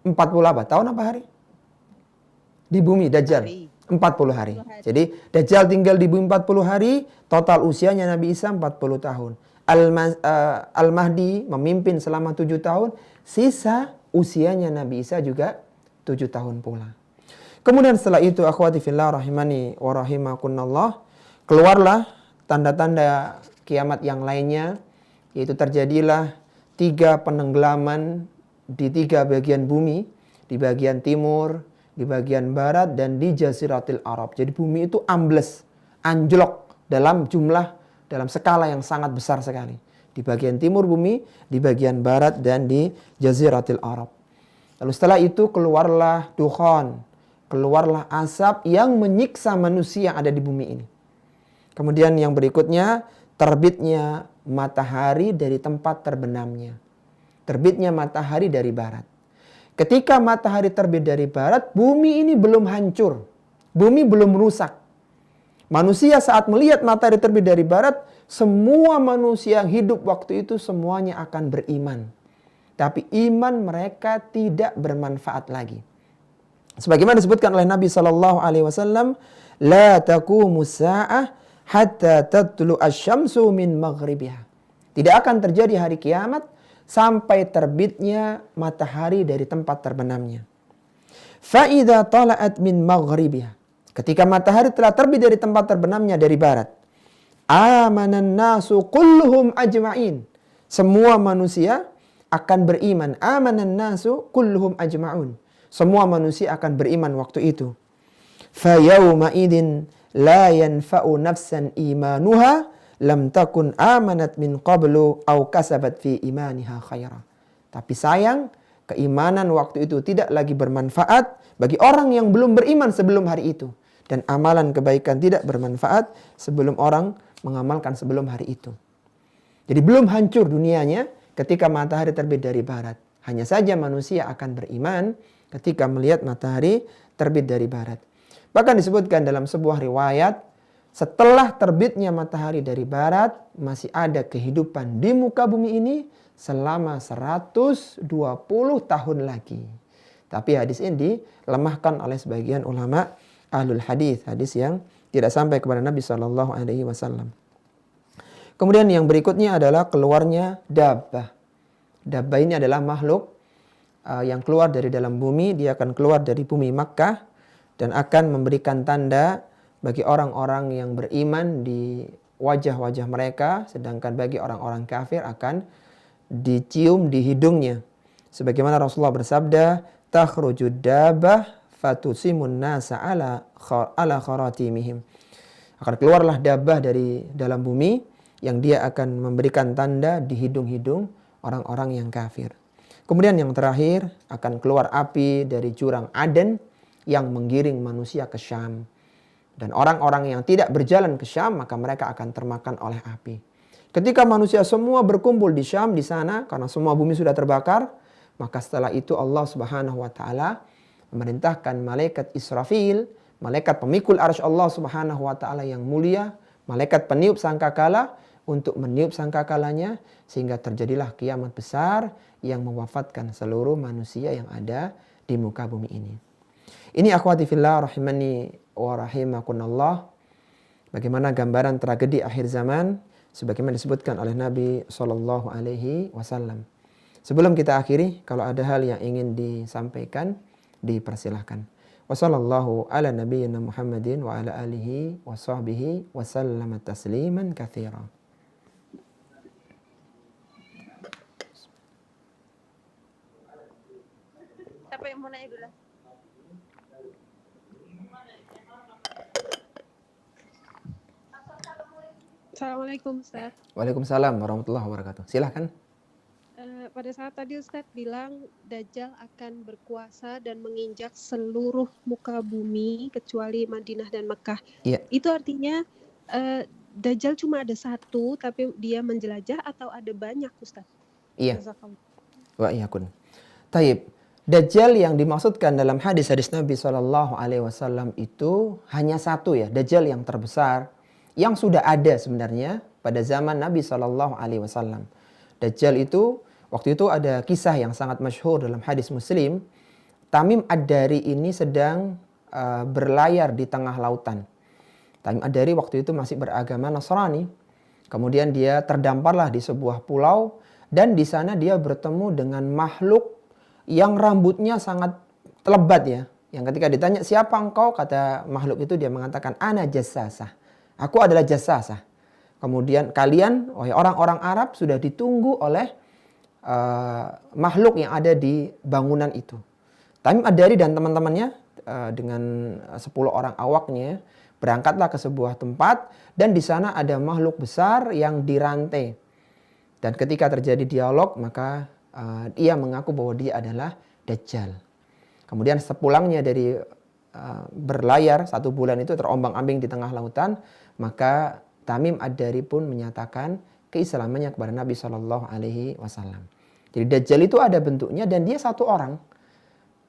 40 apa? Tahun apa hari? Di bumi Dajjal. 40 hari. Jadi Dajjal tinggal di bumi 40 hari, total usianya Nabi Isa 40 tahun. Al-Mahdi memimpin selama 7 tahun, sisa usianya Nabi Isa juga 7 tahun pula. Kemudian setelah itu akhwati fillah rahimani wa rahimakunallah, keluarlah tanda-tanda kiamat yang lainnya, yaitu terjadilah 3 penenggelaman di 3 bagian bumi, di bagian timur, di bagian barat, dan di Jaziratul Arab. Jadi bumi itu ambles, anjlok dalam skala yang sangat besar sekali. Di bagian timur bumi, di bagian barat, dan di Jaziratul Arab. Lalu setelah itu keluarlah dukhan, keluarlah asap yang menyiksa manusia yang ada di bumi ini. Kemudian yang berikutnya, terbitnya matahari dari tempat terbenamnya. Terbitnya matahari dari barat. Ketika matahari terbit dari barat, bumi ini belum hancur. Bumi belum rusak. Manusia saat melihat matahari terbit dari barat, semua manusia yang hidup waktu itu semuanya akan beriman. Tapi iman mereka tidak bermanfaat lagi. Sebagaimana disebutkan oleh Nabi SAW, La taqumus sa'ah hatta tatlu asy-syamsu min maghribiha. Tidak akan terjadi hari kiamat sampai terbitnya matahari dari tempat terbenamnya. Fa idza tala'at min maghribiha. Ketika matahari telah terbit dari tempat terbenamnya dari barat, amanan nasu kulluhum ajma'in. Semua manusia akan beriman. Amanan nasu kulluhum ajma'un. Semua manusia akan beriman waktu itu. Fa yauma idin la yanfa'u nafsan imanuha lam takun amanat min qablu aw kasabat fi imaniha khaira. Tapi sayang, keimanan waktu itu tidak lagi bermanfaat bagi orang yang belum beriman sebelum hari itu. Dan amalan kebaikan tidak bermanfaat sebelum orang mengamalkan sebelum hari itu. Jadi belum hancur dunianya ketika matahari terbit dari barat. Hanya saja manusia akan beriman ketika melihat matahari terbit dari barat. Bahkan disebutkan dalam sebuah riwayat, setelah terbitnya matahari dari barat, masih ada kehidupan di muka bumi ini selama 120 tahun lagi. Tapi hadis ini dilemahkan oleh sebagian ulama ahlul hadis, hadis yang tidak sampai kepada Nabi SAW. Kemudian yang berikutnya adalah keluarnya dabbah. Dabbah ini adalah makhluk yang keluar dari dalam bumi. Dia akan keluar dari bumi Makkah dan akan memberikan tanda bagi orang-orang yang beriman di wajah-wajah mereka, sedangkan bagi orang-orang kafir akan dicium di hidungnya. Sebagaimana Rasulullah bersabda, "Takhrujud dabbah fatusimun nasa ala kharatimihim." Akan keluarlah dabbah dari dalam bumi yang dia akan memberikan tanda di hidung-hidung orang-orang yang kafir. Kemudian yang terakhir, akan keluar api dari jurang Aden yang menggiring manusia ke Syam. Dan orang-orang yang tidak berjalan ke Syam, maka mereka akan termakan oleh api. Ketika manusia semua berkumpul di Syam, di sana, karena semua bumi sudah terbakar, maka setelah itu Allah Subhanahu wa Ta'ala memerintahkan malaikat Israfil, malaikat pemikul arsy Allah Subhanahu wa Ta'ala yang mulia, malaikat peniup sangkakala, untuk meniup sangkakalanya, sehingga terjadilah kiamat besar yang mewafatkan seluruh manusia yang ada di muka bumi ini. Ini akhwati fillah rahimani wa rahimakunallah. Bagaimana gambaran tragedi akhir zaman sebagaimana disebutkan oleh Nabi SAW. Sebelum kita akhiri, kalau ada hal yang ingin disampaikan, dipersilahkan. Wassallallahu ala nabiyyina Muhammadin wa ala alihi wa sahbihi wa sallama tasliman katsira. Siapa yang mau nanya dulu? Assalamualaikum Ustaz. Waalaikumsalam warahmatullahi wabarakatuh. Silahkan. Pada saat tadi Ustaz bilang Dajjal akan berkuasa dan menginjak seluruh muka bumi kecuali Madinah dan Mekah. Iya. Itu artinya Dajjal cuma ada satu tapi dia menjelajah atau ada banyak Ustaz? Iya. Jazakallah. Wa iyakun. Taib. Dajjal yang dimaksudkan dalam hadis-hadis Nabi SAW itu hanya satu ya. Dajjal yang terbesar yang sudah ada sebenarnya pada zaman Nabi SAW. Dajjal itu, waktu itu ada kisah yang sangat masyhur dalam hadis Muslim. Tamim Ad-Dari ini sedang berlayar di tengah lautan. Tamim Ad-Dari waktu itu masih beragama Nasrani. Kemudian dia terdamparlah di sebuah pulau dan di sana dia bertemu dengan makhluk yang rambutnya sangat lebat ya. Yang ketika ditanya siapa engkau, kata makhluk itu dia mengatakan ana jassasah. Aku adalah jassasah. Kemudian kalian, wahai orang-orang Arab, sudah ditunggu oleh makhluk yang ada di bangunan itu. Tamim Ad-Dari dan teman-temannya dengan 10 orang awaknya berangkatlah ke sebuah tempat dan di sana ada makhluk besar yang dirantai. Dan ketika terjadi dialog, maka ia mengaku bahwa dia adalah Dajjal. Kemudian sepulangnya dari berlayar 1 bulan itu terombang-ambing di tengah lautan, maka Tamim Ad-Dari pun menyatakan keislamannya kepada Nabi SAW. Jadi Dajjal itu ada bentuknya dan dia satu orang.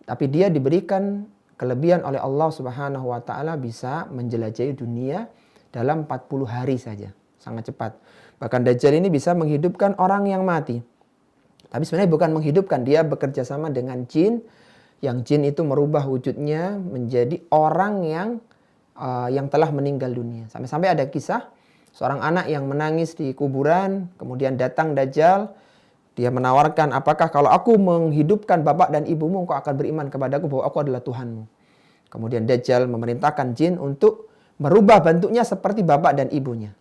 Tapi dia diberikan kelebihan oleh Allah Subhanahu wa taala bisa menjelajahi dunia dalam 40 hari saja. Sangat cepat. Bahkan Dajjal ini bisa menghidupkan orang yang mati. Tapi sebenarnya bukan menghidupkan, dia bekerja sama dengan jin. Yang jin itu merubah wujudnya menjadi orang yang telah meninggal dunia. Sampai-sampai ada kisah seorang anak yang menangis di kuburan, kemudian datang Dajjal. Dia menawarkan, apakah kalau aku menghidupkan bapak dan ibumu, engkau akan beriman kepadaku bahwa aku adalah Tuhanmu. Kemudian Dajjal memerintahkan jin untuk merubah bentuknya seperti bapak dan ibunya.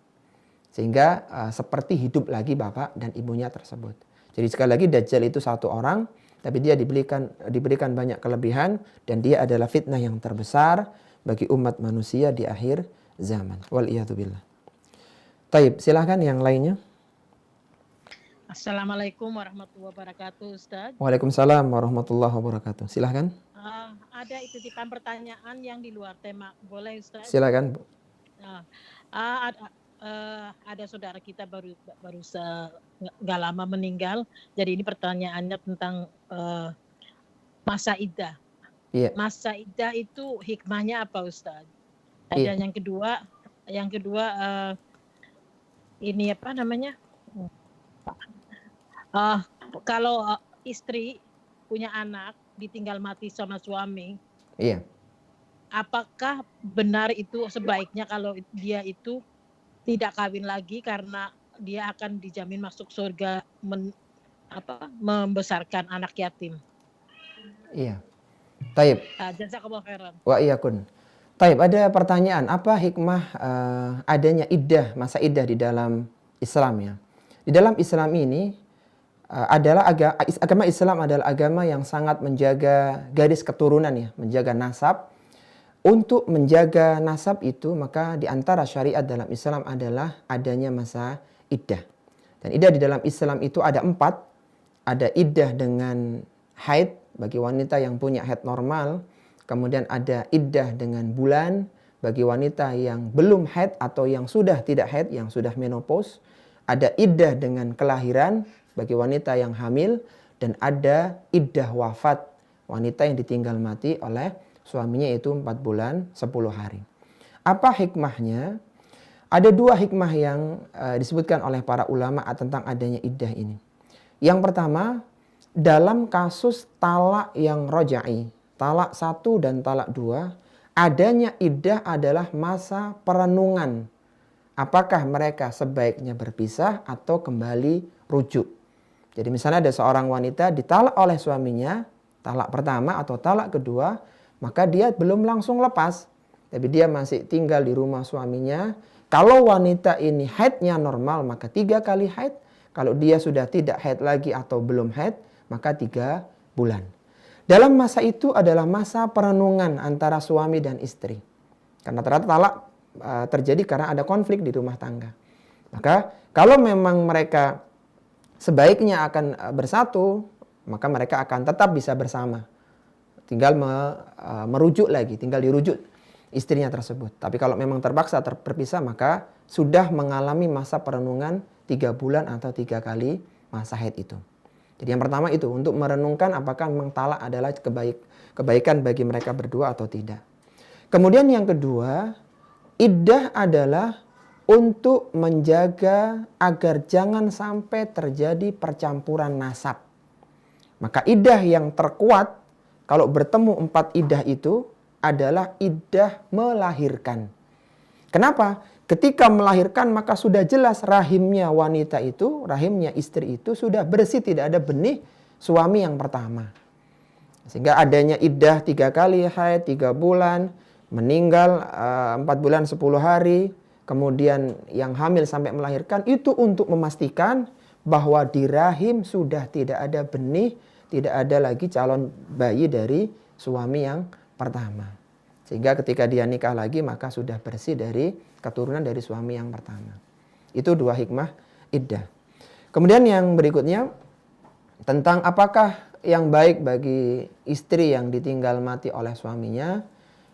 Sehingga seperti hidup lagi bapak dan ibunya tersebut. Jadi sekali lagi Dajjal itu satu orang, tapi dia diberikan banyak kelebihan. Dan dia adalah fitnah yang terbesar bagi umat manusia di akhir zaman. Waliyadzubillah. Taib, silahkan yang lainnya. Assalamualaikum warahmatullahi wabarakatuh, Ustaz. Waalaikumsalam warahmatullahi wabarakatuh. Silahkan. Ada titipan pertanyaan yang di luar tema, boleh Ustaz? Silahkan. Ada saudara kita baru nggak lama meninggal, jadi ini pertanyaannya tentang masa iddah. Iya. Masa iddah itu hikmahnya apa, Ustaz? Dan yang kedua ini apa namanya? Kalau istri punya anak ditinggal mati sama suami, Iya. apakah benar itu sebaiknya kalau dia itu tidak kawin lagi karena dia akan dijamin masuk surga membesarkan anak yatim? Iya. Taib. Jazakallahu khairan. Wa iyakun. Taib, ada pertanyaan, apa hikmah adanya iddah, masa iddah di dalam Islam ya? Di dalam Islam ini agama Islam adalah agama yang sangat menjaga garis keturunan ya, menjaga nasab. Untuk menjaga nasab itu, maka di antara syariat dalam Islam adalah adanya masa iddah. Dan iddah di dalam Islam itu ada 4. Ada iddah dengan haid bagi wanita yang punya haid normal. Kemudian ada iddah dengan bulan bagi wanita yang belum haid atau yang sudah tidak haid, yang sudah menopause. Ada iddah dengan kelahiran bagi wanita yang hamil, dan ada iddah wafat, wanita yang ditinggal mati oleh suaminya, itu 4 bulan 10 hari. Apa hikmahnya? Ada 2 hikmah yang disebutkan oleh para ulama tentang adanya iddah ini. Yang pertama, dalam kasus talak yang roja'i, talak 1 dan talak 2, adanya iddah adalah masa perenungan. Apakah mereka sebaiknya berpisah atau kembali rujuk. Jadi misalnya ada seorang wanita ditalak oleh suaminya, talak pertama atau talak kedua, maka dia belum langsung lepas. Tapi dia masih tinggal di rumah suaminya. Kalau wanita ini haidnya normal, maka 3 kali haid. Kalau dia sudah tidak haid lagi atau belum haid, maka 3 bulan. Dalam masa itu adalah masa perenungan antara suami dan istri. Karena ternyata talak terjadi karena ada konflik di rumah tangga. Maka kalau memang mereka sebaiknya akan bersatu, maka mereka akan tetap bisa bersama. Tinggal merujuk lagi, tinggal dirujuk istrinya tersebut. Tapi kalau memang terpaksa berpisah, maka sudah mengalami masa perenungan 3 bulan atau 3 kali masa haid itu. Jadi yang pertama itu untuk merenungkan apakah memang talak adalah kebaikan bagi mereka berdua atau tidak. Kemudian yang kedua, iddah adalah untuk menjaga agar jangan sampai terjadi percampuran nasab. Maka iddah yang terkuat kalau bertemu 4 iddah itu adalah iddah melahirkan. Kenapa? Ketika melahirkan maka sudah jelas rahimnya wanita itu, rahimnya istri itu sudah bersih, tidak ada benih suami yang pertama. Sehingga adanya iddah 3 kali haid, 3 bulan, meninggal 4 bulan 10 hari, kemudian yang hamil sampai melahirkan, itu untuk memastikan bahwa di rahim sudah tidak ada benih, tidak ada lagi calon bayi dari suami yang pertama. Sehingga ketika dia nikah lagi maka sudah bersih dari keturunan dari suami yang pertama. Itu 2 hikmah iddah. Kemudian yang berikutnya tentang apakah yang baik bagi istri yang ditinggal mati oleh suaminya,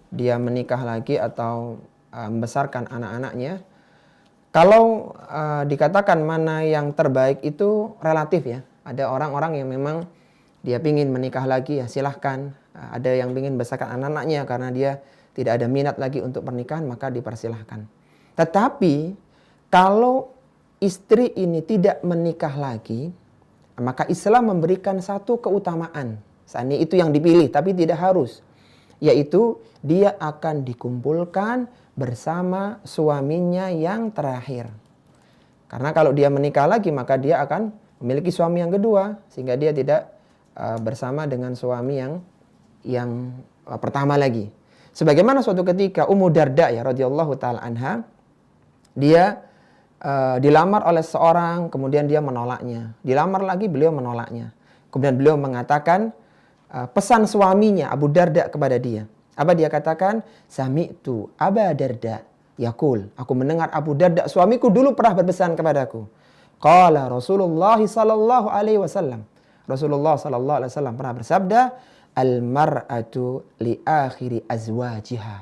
dia menikah lagi atau membesarkan anak-anaknya. Kalau dikatakan mana yang terbaik itu relatif ya. Ada orang-orang yang memang dia ingin menikah lagi, ya silahkan. Ada yang ingin besarkan anak-anaknya karena dia tidak ada minat lagi untuk pernikahan, maka dipersilahkan. Tetapi kalau istri ini tidak menikah lagi, maka Islam memberikan satu keutamaan. Saat ini itu yang dipilih, tapi tidak harus. Yaitu dia akan dikumpulkan bersama suaminya yang terakhir. Karena kalau dia menikah lagi, maka dia akan memiliki suami yang kedua, sehingga dia tidak bersama dengan suami yang pertama lagi. Sebagaimana suatu ketika Ummu Darda ya radhiyallahu taala anha, dia dilamar oleh seorang, kemudian dia menolaknya. Dilamar lagi, beliau menolaknya. Kemudian beliau mengatakan pesan suaminya Abu Darda kepada dia. Apa dia katakan? Sami'tu Aba Darda yaqul. Aku mendengar Abu Darda, suamiku dulu pernah berpesan kepadaku. Qala Rasulullah sallallahu alaihi wasallam. Rasulullah sallallahu alaihi wasallam pernah bersabda, al-mar'atu li akhiri azwajiha.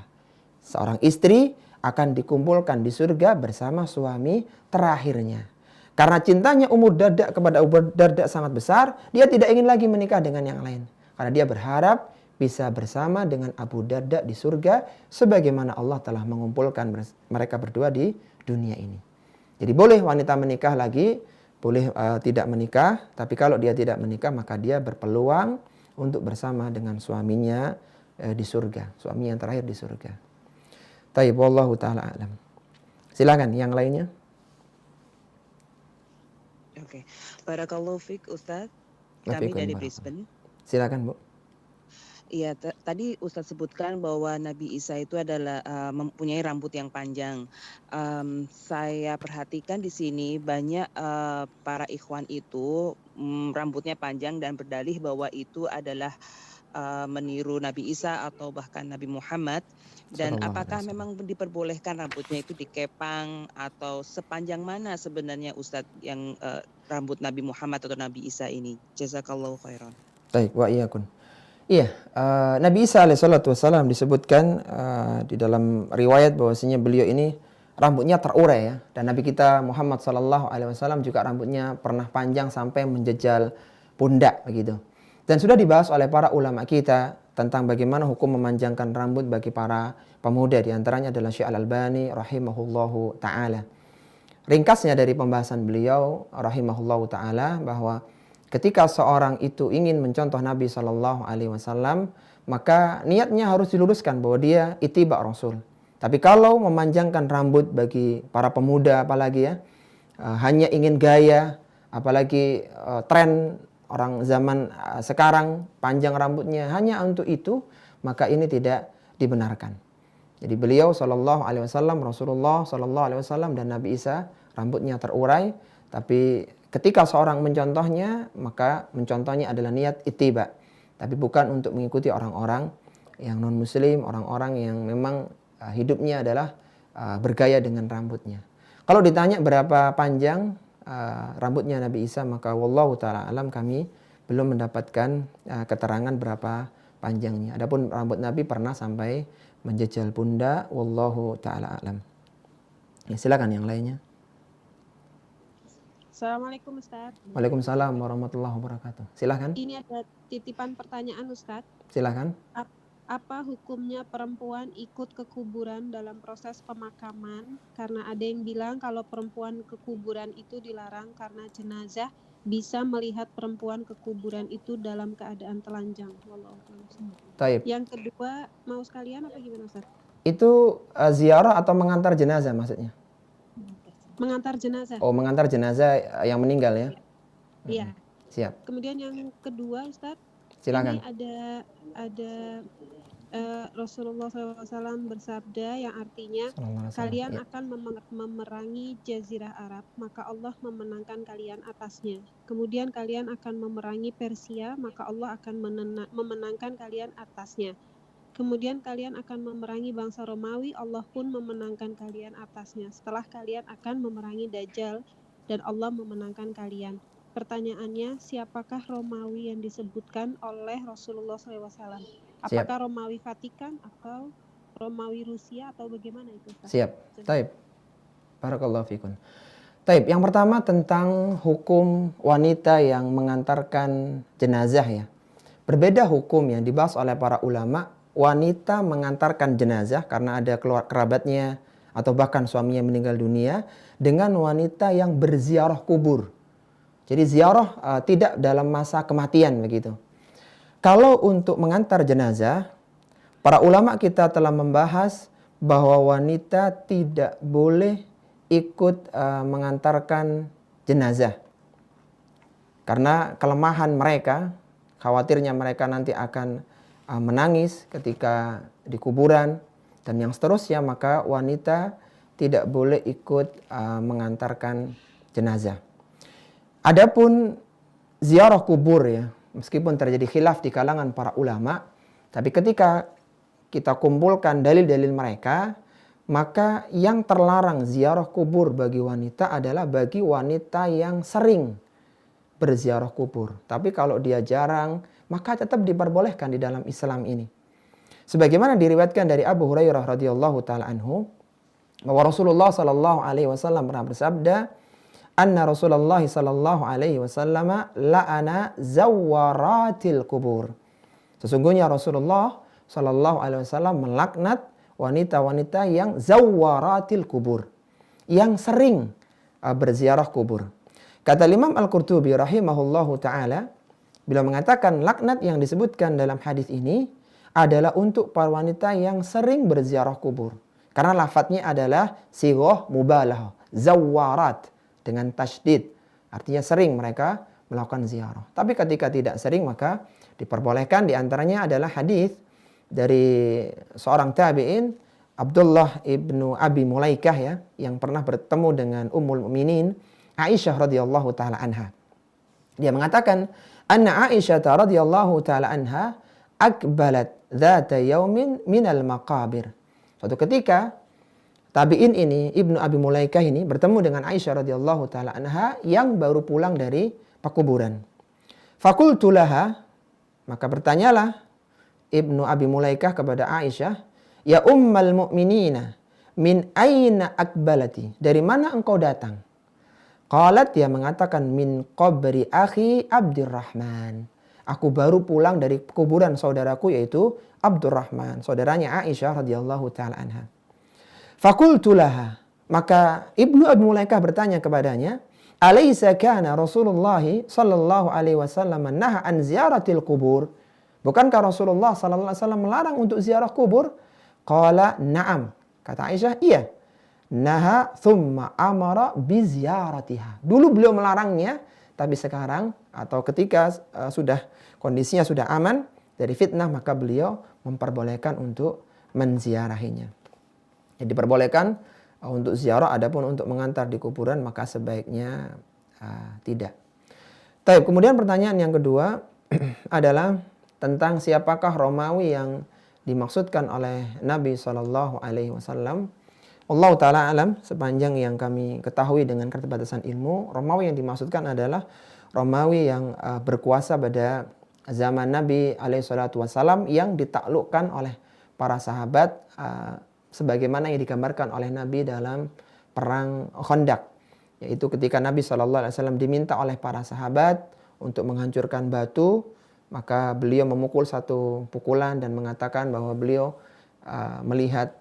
Seorang istri akan dikumpulkan di surga bersama suami terakhirnya. Karena cintanya Ummu Darda kepada Abu Darda sangat besar, dia tidak ingin lagi menikah dengan yang lain. Karena dia berharap bisa bersama dengan Abu Darda di surga sebagaimana Allah telah mengumpulkan mereka berdua di dunia ini. Jadi boleh wanita menikah lagi, boleh tidak menikah, tapi kalau dia tidak menikah maka dia berpeluang untuk bersama dengan suaminya di surga, suami yang terakhir di surga. Taib wallahu taala alam. Silakan yang lainnya. Oke. Barakallahu fiik Ustaz. Kami dari Brisbane. Silakan, Bu. Iya, tadi Ustadz sebutkan bahwa Nabi Isa itu adalah mempunyai rambut yang panjang. Saya perhatikan di sini banyak para ikhwan itu rambutnya panjang dan berdalih bahwa itu adalah meniru Nabi Isa atau bahkan Nabi Muhammad. Dan apakah memang diperbolehkan rambutnya itu dikepang atau sepanjang mana sebenarnya Ustadz yang rambut Nabi Muhammad atau Nabi Isa ini? Jazakallahu khairan. Baik, wa iyyakum. Iya, Nabi Isa alaihissalatu wassalam disebutkan di dalam riwayat bahwasanya beliau ini rambutnya terurai ya. Dan Nabi kita Muhammad sallallahu alaihi wasallam juga rambutnya pernah panjang sampai menjejal pundak begitu. Dan sudah dibahas oleh para ulama kita tentang bagaimana hukum memanjangkan rambut bagi para pemuda, di antaranya adalah Syekh Al-Albani rahimahullahu taala. Ringkasnya dari pembahasan beliau rahimahullahu taala bahwa ketika seorang itu ingin mencontoh Nabi Shallallahu Alaihi Wasallam, maka niatnya harus diluruskan bahwa dia ittiba Rasul. Tapi kalau memanjangkan rambut bagi para pemuda, apalagi ya, hanya ingin gaya, apalagi tren orang zaman sekarang panjang rambutnya hanya untuk itu, maka ini tidak dibenarkan. Jadi beliau Shallallahu Alaihi Wasallam, Rasulullah Shallallahu Alaihi Wasallam dan Nabi Isa rambutnya terurai, tapi ketika seorang mencontohnya, maka mencontohnya adalah niat ittiba. Tapi bukan untuk mengikuti orang-orang yang non-muslim, orang-orang yang memang hidupnya adalah bergaya dengan rambutnya. Kalau ditanya berapa panjang rambutnya Nabi Isa, maka wallahu ta'ala alam kami belum mendapatkan keterangan berapa panjangnya. Adapun rambut Nabi pernah sampai menjejal pundak, wallahu ta'ala alam. Ya, silakan yang lainnya. Assalamualaikum Ustaz. Waalaikumsalam warahmatullahi wabarakatuh. Silahkan. Ini ada titipan pertanyaan Ustaz. Silahkan. Apa hukumnya perempuan ikut ke kuburan dalam proses pemakaman? Karena ada yang bilang kalau perempuan ke kuburan itu dilarang karena jenazah bisa melihat perempuan ke kuburan itu dalam keadaan telanjang. Taib. Yang kedua, mau sekalian apa gimana Ustaz? Itu ziarah atau mengantar jenazah maksudnya? Mengantar jenazah. Oh, mengantar jenazah yang meninggal ya? Iya. Siap. Kemudian yang kedua Ustaz, silakan. Ini ada Rasulullah SAW bersabda yang artinya kalian akan memerangi Jazirah Arab, maka Allah memenangkan kalian atasnya. Kemudian kalian akan memerangi Persia, maka Allah akan memenangkan kalian atasnya. Kemudian kalian akan memerangi bangsa Romawi, Allah pun memenangkan kalian atasnya. Setelah kalian akan memerangi Dajjal dan Allah memenangkan kalian. Pertanyaannya, siapakah Romawi yang disebutkan oleh Rasulullah SAW? Apakah Romawi Vatikan atau Romawi Rusia atau bagaimana itu? Siap. Taib. Barakallahu fikun. Taib, yang pertama tentang hukum wanita yang mengantarkan jenazah ya. Berbeda hukum yang dibahas oleh para ulama, wanita mengantarkan jenazah karena ada kerabatnya atau bahkan suaminya meninggal dunia, dengan wanita yang berziarah kubur. Jadi ziarah tidak dalam masa kematian begitu. Kalau untuk mengantar jenazah, para ulama kita telah membahas bahwa wanita tidak boleh ikut mengantarkan jenazah. Karena kelemahan mereka, khawatirnya mereka nanti akan menangis ketika di kuburan dan yang seterusnya, maka wanita tidak boleh ikut mengantarkan jenazah. Adapun ziarah kubur ya, meskipun terjadi khilaf di kalangan para ulama, tapi ketika kita kumpulkan dalil-dalil mereka, maka yang terlarang ziarah kubur bagi wanita adalah bagi wanita yang sering berziarah kubur. Tapi kalau dia jarang, maka tetap diperbolehkan di dalam Islam ini. Sebagaimana diriwayatkan dari Abu Hurairah radhiyallahu taala anhu, bahwa Rasulullah sallallahu alaihi wasallam pernah bersabda, anna Rasulullah sallallahu alaihi wasallam la'ana zawaratil kubur. Sesungguhnya Rasulullah sallallahu alaihi wasallam melaknat wanita-wanita yang zawaratil kubur, yang sering berziarah kubur. Kata Imam Al-Qurtubi rahimahullahu taala, beliau mengatakan laknat yang disebutkan dalam hadis ini adalah untuk para wanita yang sering berziarah kubur. Karena lafadznya adalah sighah mubalahah, zawarat, dengan tasydid. Artinya sering mereka melakukan ziarah. Tapi ketika tidak sering maka diperbolehkan. Di antaranya adalah hadis dari seorang tabi'in, Abdullah ibnu Abi Mulaikah ya, yang pernah bertemu dengan Ummul Mukminin Aisyah radhiyallahu taala anha. Dia mengatakan, anna Aisyah radhiyallahu taala anha akbalat dzata yaumin minal maqabir. Suatu ketika tabi'in ini, Ibnu Abi Mulaikah ini bertemu dengan Aisyah radhiyallahu taala anha yang baru pulang dari pekuburan. Fakultu laha, maka bertanyalah Ibnu Abi Mulaikah kepada Aisyah, ya ummal mu'minina, min aina akbalati? Dari mana engkau datang? Qalat, dia mengatakan, min qabri akhi Abdurrahman. Aku baru pulang dari kuburan saudaraku yaitu Abdurrahman, saudaranya Aisyah radhiyallahu taala anha. Fakultu laha, maka Ibnu Abi Mulaikah bertanya kepadanya, alaysa kana Rasulullah sallallahu alaihi wasallam naha an ziyaratil kubur? Bukankah Rasulullah sallallahu alaihi wasallam melarang untuk ziarah kubur? Qala na'am. Kata Aisyah, iya. Naha thumma amara bi ziyaratiha. Dulu beliau melarangnya, tapi sekarang atau ketika sudah kondisinya sudah aman dari fitnah, maka beliau memperbolehkan untuk menziarahinya. Jadi diperbolehkan untuk ziarah, adapun untuk mengantar di kuburan maka sebaiknya tidak. Baik, kemudian pertanyaan yang kedua adalah tentang siapakah Romawi yang dimaksudkan oleh Nabi Shallallahu Alaihi Wasallam. Allah Ta'ala alam, sepanjang yang kami ketahui dengan keterbatasan ilmu, Romawi yang dimaksudkan adalah Romawi yang berkuasa pada zaman Nabi SAW yang ditaklukkan oleh para sahabat sebagaimana yang digambarkan oleh Nabi dalam perang Khandaq, yaitu ketika Nabi SAW diminta oleh para sahabat untuk menghancurkan batu, maka beliau memukul satu pukulan dan mengatakan bahwa beliau melihat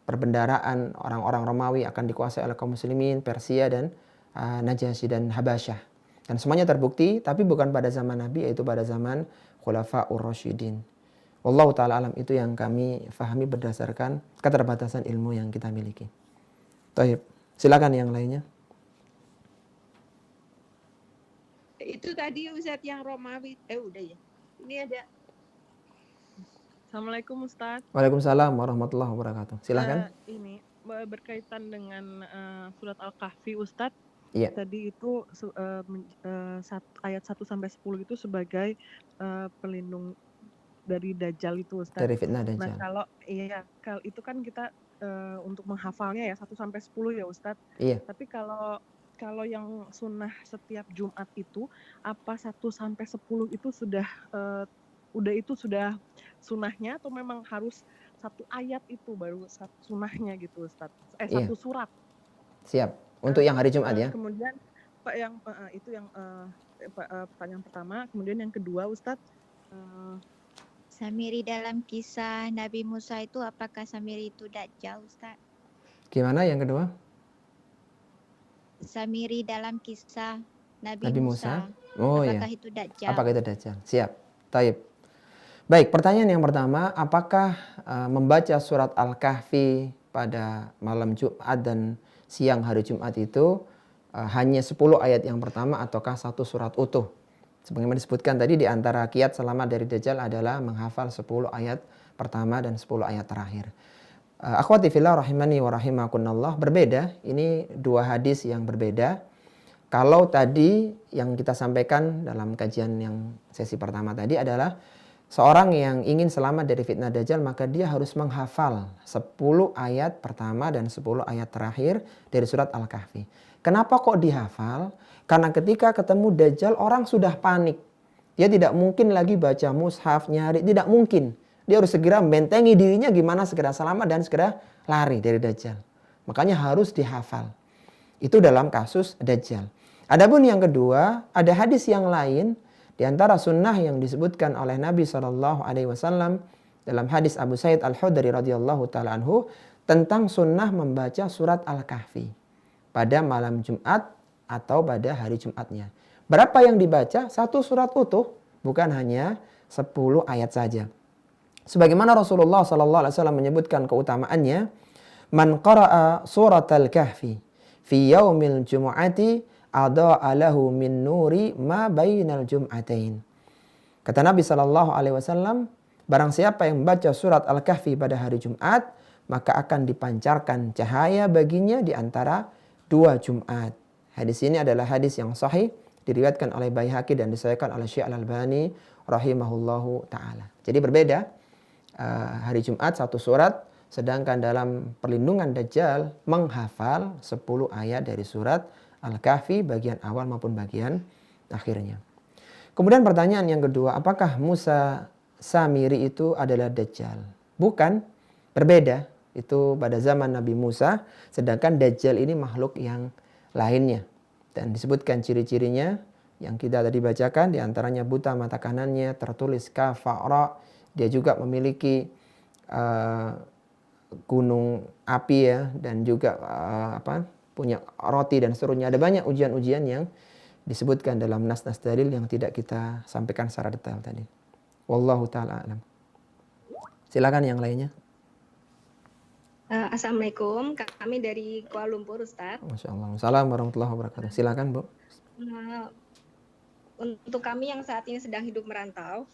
perbendaraan orang-orang Romawi akan dikuasai oleh kaum muslimin, Persia dan Najasyi dan Habasyah. Dan semuanya terbukti, tapi bukan pada zaman Nabi, yaitu pada zaman Khulafaur Rasyidin. Wallahu ta'ala alam, itu yang kami fahami berdasarkan keterbatasan ilmu yang kita miliki. Baik, silakan yang lainnya. Itu tadi Ustadz yang Romawi, udah ya. Ini ada. Assalamualaikum Ustadz. Waalaikumsalam warahmatullahi wabarakatuh. Silakan. Ini berkaitan dengan surat Al-Kahfi Ustadz. Iya. Tadi itu ayat 1 sampai 10 itu sebagai pelindung dari Dajjal itu Ustadz. Dari fitnah Dajjal. Nah kalau itu kan kita untuk menghafalnya ya 1 sampai 10 ya Ustadz. Iya. Tapi kalau yang sunnah setiap Jumat itu apa 1 sampai 10 itu sudah sunnahnya atau memang harus satu ayat itu baru sunnahnya gitu Ustadz? Iya. Satu surat. Siap. Untuk yang hari Jumat ya. Kemudian Pak itu yang pertanyaan pertama. Kemudian yang kedua Ustadz, Samiri dalam kisah Nabi Musa itu apakah Samiri itu Dajjal, Ustaz? Gimana yang kedua? Samiri dalam kisah Nabi Nabi Musa. Oh ya. Apakah itu Dajjal? Apakah itu Dajjal? Siap. Taib. Baik, pertanyaan yang pertama, apakah membaca surat Al-Kahfi pada malam Jumat dan siang hari Jumat itu hanya 10 ayat yang pertama ataukah satu surat utuh? Sebagaimana disebutkan tadi, di antara kiat selamat dari Dajjal adalah menghafal 10 ayat pertama dan 10 ayat terakhir. Akhwati fillah rahimani wa rahimakunallah, berbeda. Ini dua hadis yang berbeda. Kalau tadi yang kita sampaikan dalam kajian yang sesi pertama tadi adalah seorang yang ingin selamat dari fitnah Dajjal, maka dia harus menghafal 10 ayat pertama dan 10 ayat terakhir dari surat Al-Kahfi. Kenapa kok dihafal? Karena ketika ketemu Dajjal orang sudah panik. Dia tidak mungkin lagi baca mushaf, nyari, tidak mungkin. Dia harus segera membentengi dirinya gimana segera selamat dan segera lari dari Dajjal. Makanya harus dihafal. Itu dalam kasus Dajjal. Adapun yang kedua, ada hadis yang lain di antara sunnah yang disebutkan oleh Nabi SAW dalam hadis Abu Sa'id Al-Khudri radhiyallahu taala anhu tentang sunnah membaca surat Al-Kahfi pada malam Jumat atau pada hari Jumatnya. Berapa yang dibaca? Satu surat utuh, bukan hanya 10 ayat saja. Sebagaimana Rasulullah SAW menyebutkan keutamaannya, man qara'a surat Al-Kahfi fi yaumil jumu'ati ada'a lahu min nuri ma bainal jum'atain. Kata Nabi SAW, barang siapa yang membaca surat Al-Kahfi pada hari Jumat, maka akan dipancarkan cahaya baginya di antara dua Jumat. Hadis ini adalah hadis yang sahih, diriwayatkan oleh Baihaqi dan disahihkan oleh Syekh Al-Albani rahimahullahu ta'ala. Jadi berbeda, hari Jumat satu surat, sedangkan dalam perlindungan Dajjal menghafal 10 ayat dari surat Al-Kahfi bagian awal maupun bagian akhirnya. Kemudian pertanyaan yang kedua, apakah Musa Samiri itu adalah Dajjal? Bukan, berbeda. Itu pada zaman Nabi Musa, sedangkan Dajjal ini makhluk yang lainnya. Dan disebutkan ciri-cirinya yang kita tadi bacakan, diantaranya buta mata kanannya, tertulis kafara. Dia juga memiliki gunung api ya, dan juga punya roti dan seterusnya. Ada banyak ujian-ujian yang disebutkan dalam nas-nas dalil yang tidak kita sampaikan secara detail tadi. Wallahu ta'ala alam. Silakan yang lainnya. Assalamualaikum, kami dari Kuala Lumpur, Ustadz. Masya Allah. Assalamualaikum warahmatullahi wabarakatuh. Silakan, Bu. Untuk kami yang saat ini sedang hidup merantau,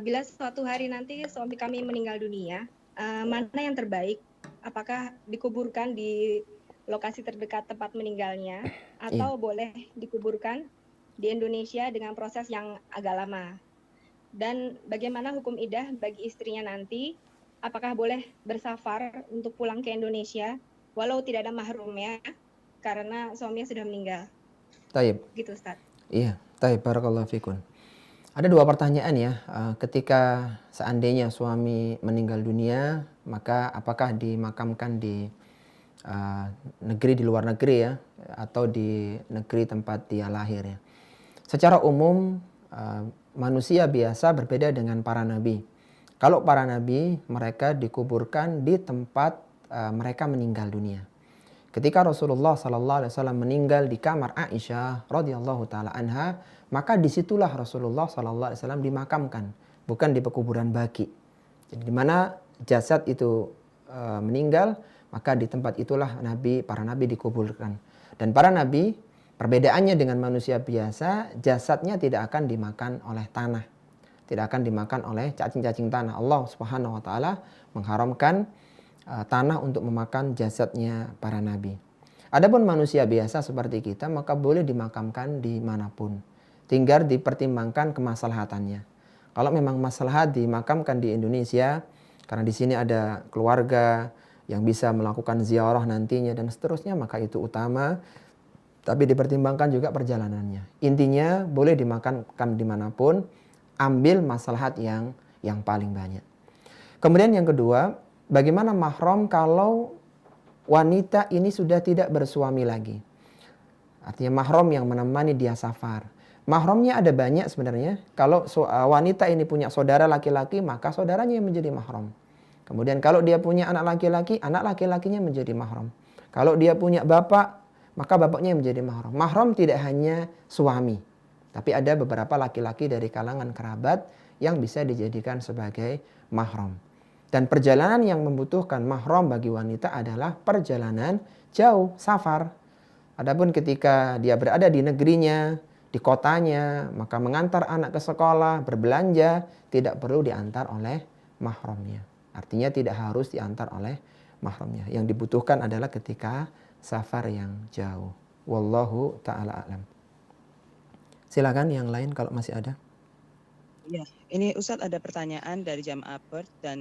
bila suatu hari nanti suami kami meninggal dunia, mana yang terbaik? Apakah dikuburkan di lokasi terdekat tempat meninggalnya, atau boleh dikuburkan di Indonesia dengan proses yang agak lama? Dan bagaimana hukum iddah bagi istrinya nanti? Apakah boleh bersafar untuk pulang ke Indonesia walau tidak ada mahramnya karena suaminya sudah meninggal? Taib. Gitu, Ustaz. Iya, taib, barakallahu fikun. Ada dua pertanyaan ya. Ketika seandainya suami meninggal dunia, maka apakah dimakamkan di negeri di luar negeri ya, atau di negeri tempat dia lahir ya? Secara umum manusia biasa berbeda dengan para nabi. Kalau para nabi, mereka dikuburkan di tempat mereka meninggal dunia. Ketika Rasulullah SAW meninggal di kamar Aisyah radhiyallahu taala anha, maka disitulah Rasulullah SAW dimakamkan, bukan di pekuburan baqi. Jadi di mana jasad itu meninggal, maka di tempat itulah para nabi dikuburkan. Dan para nabi, perbedaannya dengan manusia biasa, jasadnya tidak akan dimakan oleh tanah. Tidak akan dimakan oleh cacing-cacing tanah. Allah Subhanahu wa taala mengharamkan tanah untuk memakan jasadnya para nabi. Adapun manusia biasa seperti kita, maka boleh dimakamkan dimanapun. Tinggal dipertimbangkan kemaslahatannya. Kalau memang maslahat dimakamkan di Indonesia, karena di sini ada keluarga yang bisa melakukan ziarah nantinya dan seterusnya, maka itu utama. Tapi dipertimbangkan juga perjalanannya. Intinya boleh dimakamkan dimanapun, ambil maslahat yang paling banyak. Kemudian yang kedua, bagaimana mahram kalau wanita ini sudah tidak bersuami lagi. Artinya mahram yang menemani dia safar. Mahramnya ada banyak sebenarnya. Kalau wanita ini punya saudara laki-laki, maka saudaranya yang menjadi mahram. Kemudian kalau dia punya anak laki-laki, anak laki-lakinya menjadi mahram. Kalau dia punya bapak, maka bapaknya yang menjadi mahram. Mahram tidak hanya suami, tapi ada beberapa laki-laki dari kalangan kerabat yang bisa dijadikan sebagai mahram. Dan perjalanan yang membutuhkan mahram bagi wanita adalah perjalanan jauh, safar. Adapun ketika dia berada di negerinya, di kotanya, maka mengantar anak ke sekolah, berbelanja, tidak perlu diantar oleh mahramnya. Artinya tidak harus diantar oleh mahramnya. Yang dibutuhkan adalah ketika safar yang jauh. Wallahu ta'ala a'lam. Silakan yang lain kalau masih ada. Ya, ini Ustadz ada pertanyaan dari Jamaah Perth dan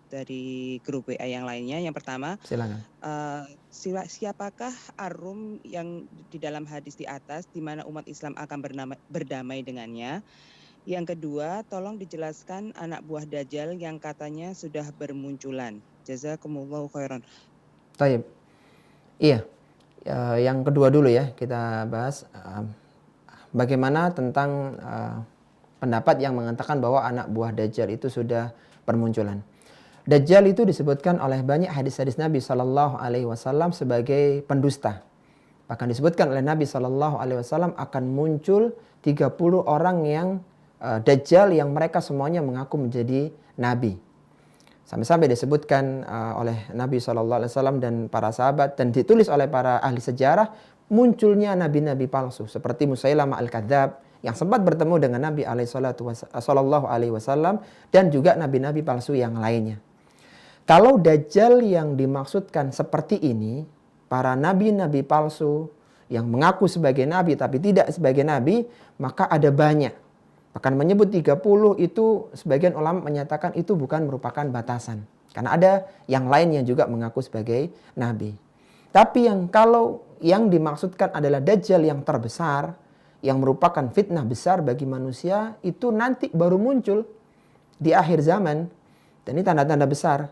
dari grup WA yang lainnya. Yang pertama, silakan. Siapakah Ar-Rum yang di dalam hadis di atas di mana umat Islam akan berdamai dengannya? Yang kedua, tolong dijelaskan anak buah Dajjal yang katanya sudah bermunculan. Jazakumullahu khairan. Taib. Iya. Yang kedua dulu ya, kita bahas bagaimana tentang pendapat yang mengatakan bahwa anak buah Dajjal itu sudah bermunculan. Dajjal itu disebutkan oleh banyak hadis-hadis Nabi SAW sebagai pendusta. Bahkan disebutkan oleh Nabi SAW akan muncul 30 orang yang Dajjal yang mereka semuanya mengaku menjadi Nabi. Sampai-sampai disebutkan oleh Nabi SAW dan para sahabat dan ditulis oleh para ahli sejarah munculnya nabi-nabi palsu seperti Musailamah al-Kadzab yang sempat bertemu dengan Nabi SAW dan juga nabi-nabi palsu yang lainnya. Kalau Dajjal yang dimaksudkan seperti ini, para nabi-nabi palsu yang mengaku sebagai nabi tapi tidak sebagai nabi, maka ada banyak. Bahkan menyebut 30 itu sebagian ulama menyatakan itu bukan merupakan batasan. Karena ada yang lain yang juga mengaku sebagai nabi. Tapi kalau yang dimaksudkan adalah Dajjal yang terbesar, yang merupakan fitnah besar bagi manusia, itu nanti baru muncul di akhir zaman. Dan ini tanda-tanda besar.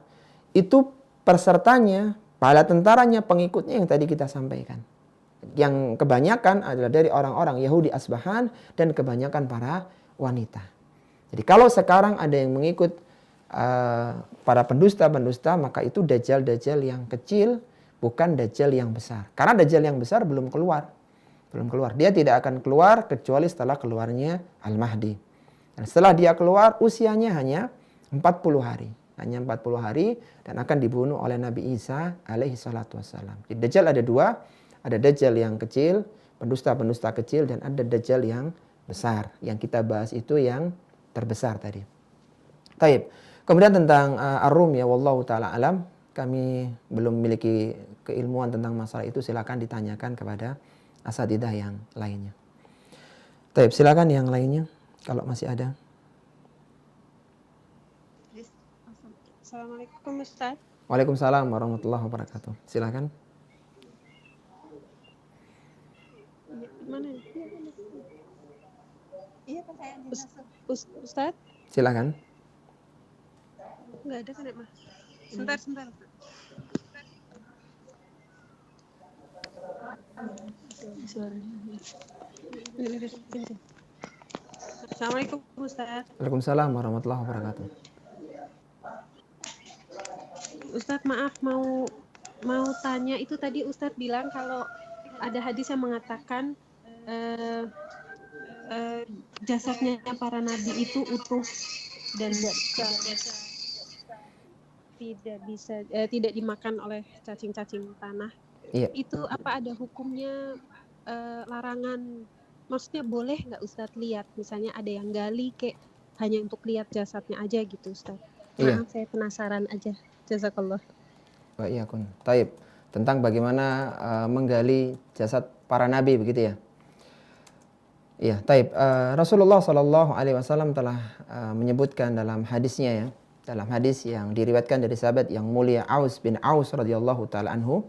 Itu pesertanya, bala tentaranya, pengikutnya yang tadi kita sampaikan. Yang kebanyakan adalah dari orang-orang Yahudi Asbahan dan kebanyakan para wanita. Jadi kalau sekarang ada yang mengikut para pendusta-pendusta, maka itu Dajjal-Dajjal yang kecil, bukan Dajjal yang besar. Karena Dajjal yang besar belum keluar. Belum keluar. Dia tidak akan keluar kecuali setelah keluarnya Al-Mahdi. Dan setelah dia keluar, usianya hanya 40 hari. Hanya 40 hari dan akan dibunuh oleh Nabi Isa alaihi salatu wassalam. Jadi Dajjal ada dua. Ada Dajjal yang kecil, pendusta-pendusta kecil, dan ada Dajjal yang besar. Yang kita bahas itu yang terbesar tadi. Taib. Kemudian tentang Ar-Rum ya, wallahu ta'ala alam. Kami belum memiliki keilmuan tentang masalah itu. Silakan ditanyakan kepada asatidzah yang lainnya. Taib, silakan yang lainnya kalau masih ada. Assalamualaikum Ustaz. Waalaikumsalam warahmatullahi wabarakatuh. Silakan. Mana? Iya, Ustaz. Silakan. Enggak ada kan, Mak? Sebentar. Assalamualaikum Ustaz. Waalaikumsalam warahmatullahi wabarakatuh. Ustadz maaf mau tanya, itu tadi Ustadz bilang kalau ada hadis yang mengatakan jasadnya para nabi itu utuh dan tidak dimakan oleh cacing-cacing tanah. Iya. Itu apa ada hukumnya, larangan? Maksudnya boleh nggak Ustadz lihat? Misalnya ada yang gali kayak hanya untuk lihat jasadnya aja gitu Ustadz. Iya. Saya penasaran aja. Jazakallah. Wa iyyakum. Taib. Tentang bagaimana menggali jasad para nabi begitu ya. Iya, taib. Rasulullah SAW telah menyebutkan dalam hadisnya ya, dalam hadis yang diriwayatkan dari sahabat yang mulia Aus bin Aus radhiyallahu taala anhu.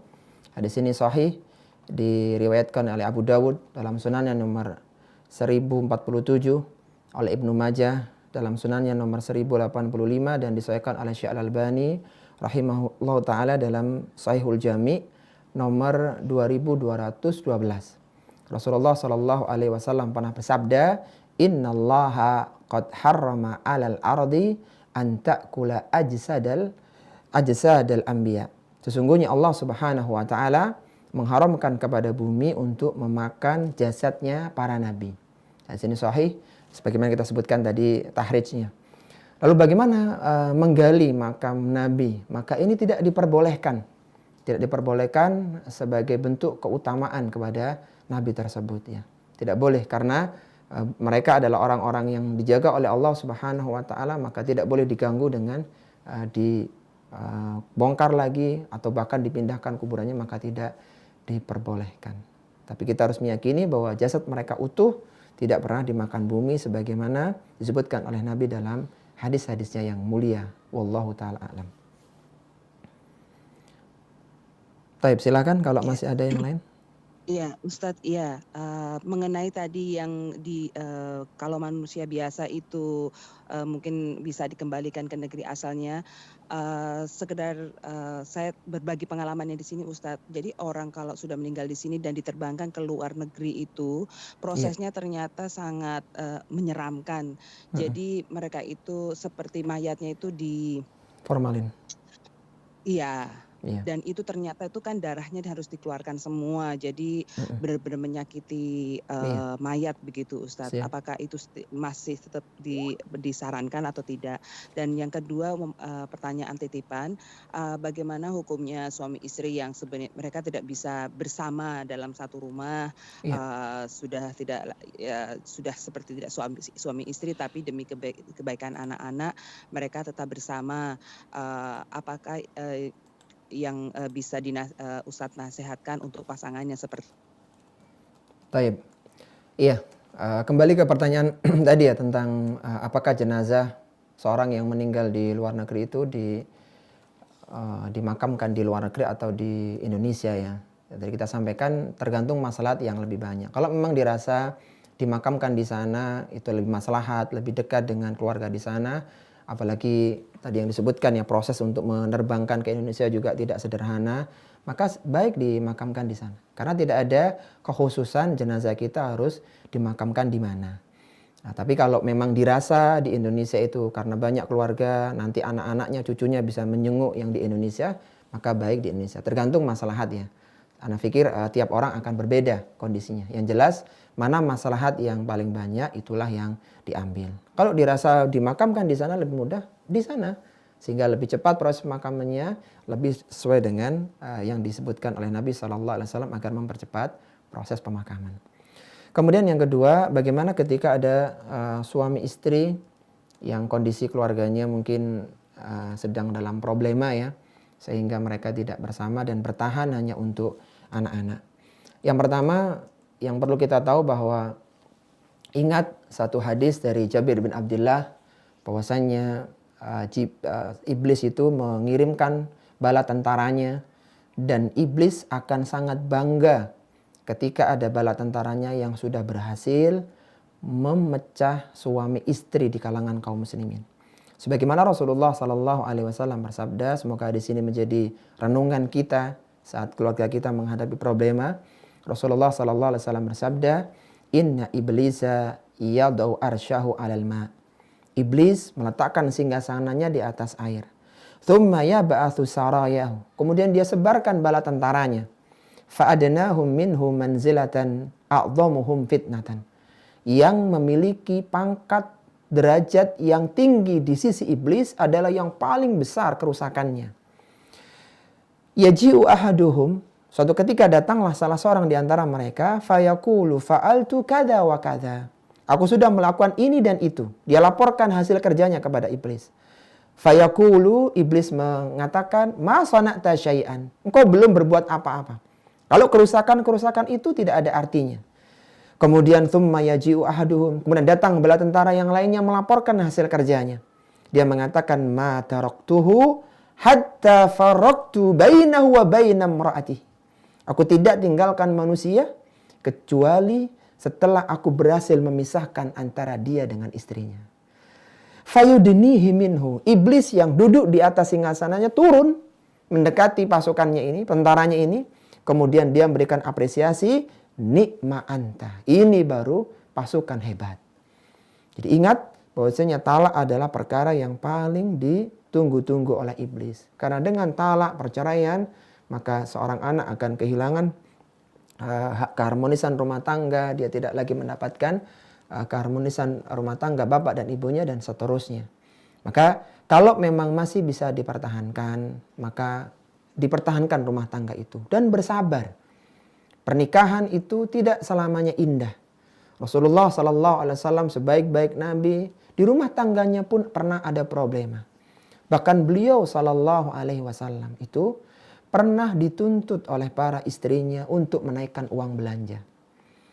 Hadis ini sahih, diriwayatkan oleh Abu Dawud dalam sunannya nomor 1047, oleh Ibnu Majah dalam sunannya nomor 1085 dan disahihkan oleh Syekh Al-Albani rahimahullah taala dalam Sahihul Jami nomor 2212. Rasulullah Shallallahu alaihi wasallam pernah bersabda, "Innallaha qad harrama 'alal ardi an ta'kula ajsadal anbiya." Sesungguhnya Allah Subhanahu wa taala mengharamkan kepada bumi untuk memakan jasadnya para nabi. Di sini sahih sebagaimana kita sebutkan tadi tahrijnya. Lalu bagaimana menggali makam nabi? Maka ini tidak diperbolehkan. Tidak diperbolehkan sebagai bentuk keutamaan kepada nabi tersebut ya. Tidak boleh karena mereka adalah orang-orang yang dijaga oleh Allah Subhanahu wa taala, maka tidak boleh diganggu dengan dibongkar lagi atau bahkan dipindahkan kuburannya, maka tidak diperbolehkan. Tapi kita harus meyakini bahwa jasad mereka utuh, tidak pernah dimakan bumi sebagaimana disebutkan oleh Nabi dalam hadis-hadisnya yang mulia. Wallahu taala alam. Taib, silakan kalau masih ada yang lain. Iya, Ustadz, iya. Mengenai tadi yang kalau manusia biasa itu mungkin bisa dikembalikan ke negeri asalnya, sekedar saya berbagi pengalamannya di sini, Ustadz. Jadi orang kalau sudah meninggal di sini dan diterbangkan ke luar negeri itu, prosesnya ternyata sangat menyeramkan. Jadi mereka itu seperti mayatnya itu di Formalin. Iya. Dan itu ternyata itu kan darahnya harus dikeluarkan semua, jadi benar-benar menyakiti mayat begitu, Ustadz. Siap. Apakah itu masih tetap disarankan atau tidak? Dan yang kedua, pertanyaan titipan, bagaimana hukumnya suami istri yang sebenarnya mereka tidak bisa bersama dalam satu rumah, sudah seperti tidak suami istri, tapi demi kebaikan anak-anak mereka tetap bersama. Apakah yang bisa Ustadz nasihatkan untuk pasangannya seperti? Taib. Iya, kembali ke pertanyaan tadi ya tentang apakah jenazah seorang yang meninggal di luar negeri itu dimakamkan di luar negeri atau di Indonesia ya. Jadi kita sampaikan tergantung maslahat yang lebih banyak. Kalau memang dirasa dimakamkan di sana itu lebih maslahat, lebih dekat dengan keluarga di sana, apalagi tadi yang disebutkan ya proses untuk menerbangkan ke Indonesia juga tidak sederhana, maka baik dimakamkan di sana. Karena tidak ada kekhususan jenazah kita harus dimakamkan di mana. Nah, tapi kalau memang dirasa di Indonesia itu karena banyak keluarga, nanti anak-anaknya, cucunya bisa menjenguk yang di Indonesia, maka baik di Indonesia. Tergantung maslahat ya. Ana pikir tiap orang akan berbeda kondisinya. Yang jelas mana maslahat yang paling banyak itulah yang diambil. Kalau dirasa dimakamkan di sana lebih mudah, di sana. Sehingga lebih cepat proses pemakamannya, lebih sesuai dengan yang disebutkan oleh Nabi SAW agar mempercepat proses pemakaman. Kemudian yang kedua, bagaimana ketika ada suami istri yang kondisi keluarganya mungkin sedang dalam problema ya, sehingga mereka tidak bersama dan bertahan hanya untuk anak-anak. Yang pertama, yang perlu kita tahu bahwa ingat satu hadis dari Jabir bin Abdullah bahwasannya iblis itu mengirimkan bala tentaranya dan iblis akan sangat bangga ketika ada bala tentaranya yang sudah berhasil memecah suami istri di kalangan kaum muslimin. Sebagaimana Rasulullah Sallallahu Alaihi Wasallam bersabda, semoga di sini menjadi renungan kita saat keluarga kita menghadapi problema. Rasulullah Sallallahu Alaihi Wasallam bersabda, Inna iblisa yadau arsyahu alal ma. Iblis meletakkan singgasananya di atas air. Thumma yab'athu sarayahu. Kemudian dia sebarkan bala tentaranya. Fa'adnahum minhu manzilatan a'dhamuhum fitnatan. Yang memiliki pangkat derajat yang tinggi di sisi iblis adalah yang paling besar kerusakannya. Yaji'u ahaduhum, suatu ketika datanglah salah seorang di antara mereka, fayaqulu fa'altu kada wa kada. Aku sudah melakukan ini dan itu. Dia laporkan hasil kerjanya kepada iblis. Fayaqulu, iblis mengatakan, ma sana'ta syai'an. Engkau belum berbuat apa-apa. Kalau kerusakan-kerusakan itu tidak ada artinya. Kemudian thumma yaji'u ahaduhum. Kemudian datang bala tentara yang lainnya melaporkan hasil kerjanya. Dia mengatakan, ma taraktuhu hatta faraktu bainahu wa baina imra'atihi. Aku tidak tinggalkan manusia kecuali setelah aku berhasil memisahkan antara dia dengan istrinya. Fayudnihi minhu. Iblis yang duduk di atas singgasananya turun mendekati pasukannya ini, tentaranya ini. Kemudian dia memberikan apresiasi, nikma anta. Ini baru pasukan hebat. Jadi ingat bahwasanya talak adalah perkara yang paling ditunggu-tunggu oleh iblis. Karena dengan talak perceraian, maka seorang anak akan kehilangan keharmonisan rumah tangga. Dia tidak lagi mendapatkan keharmonisan rumah tangga bapak dan ibunya dan seterusnya. Maka kalau memang masih bisa dipertahankan, maka dipertahankan rumah tangga itu dan bersabar. Pernikahan itu tidak selamanya indah. Rasulullah SAW sebaik-baik Nabi, di rumah tangganya pun pernah ada problema. Bahkan beliau SAW itu pernah dituntut oleh para istrinya untuk menaikkan uang belanja.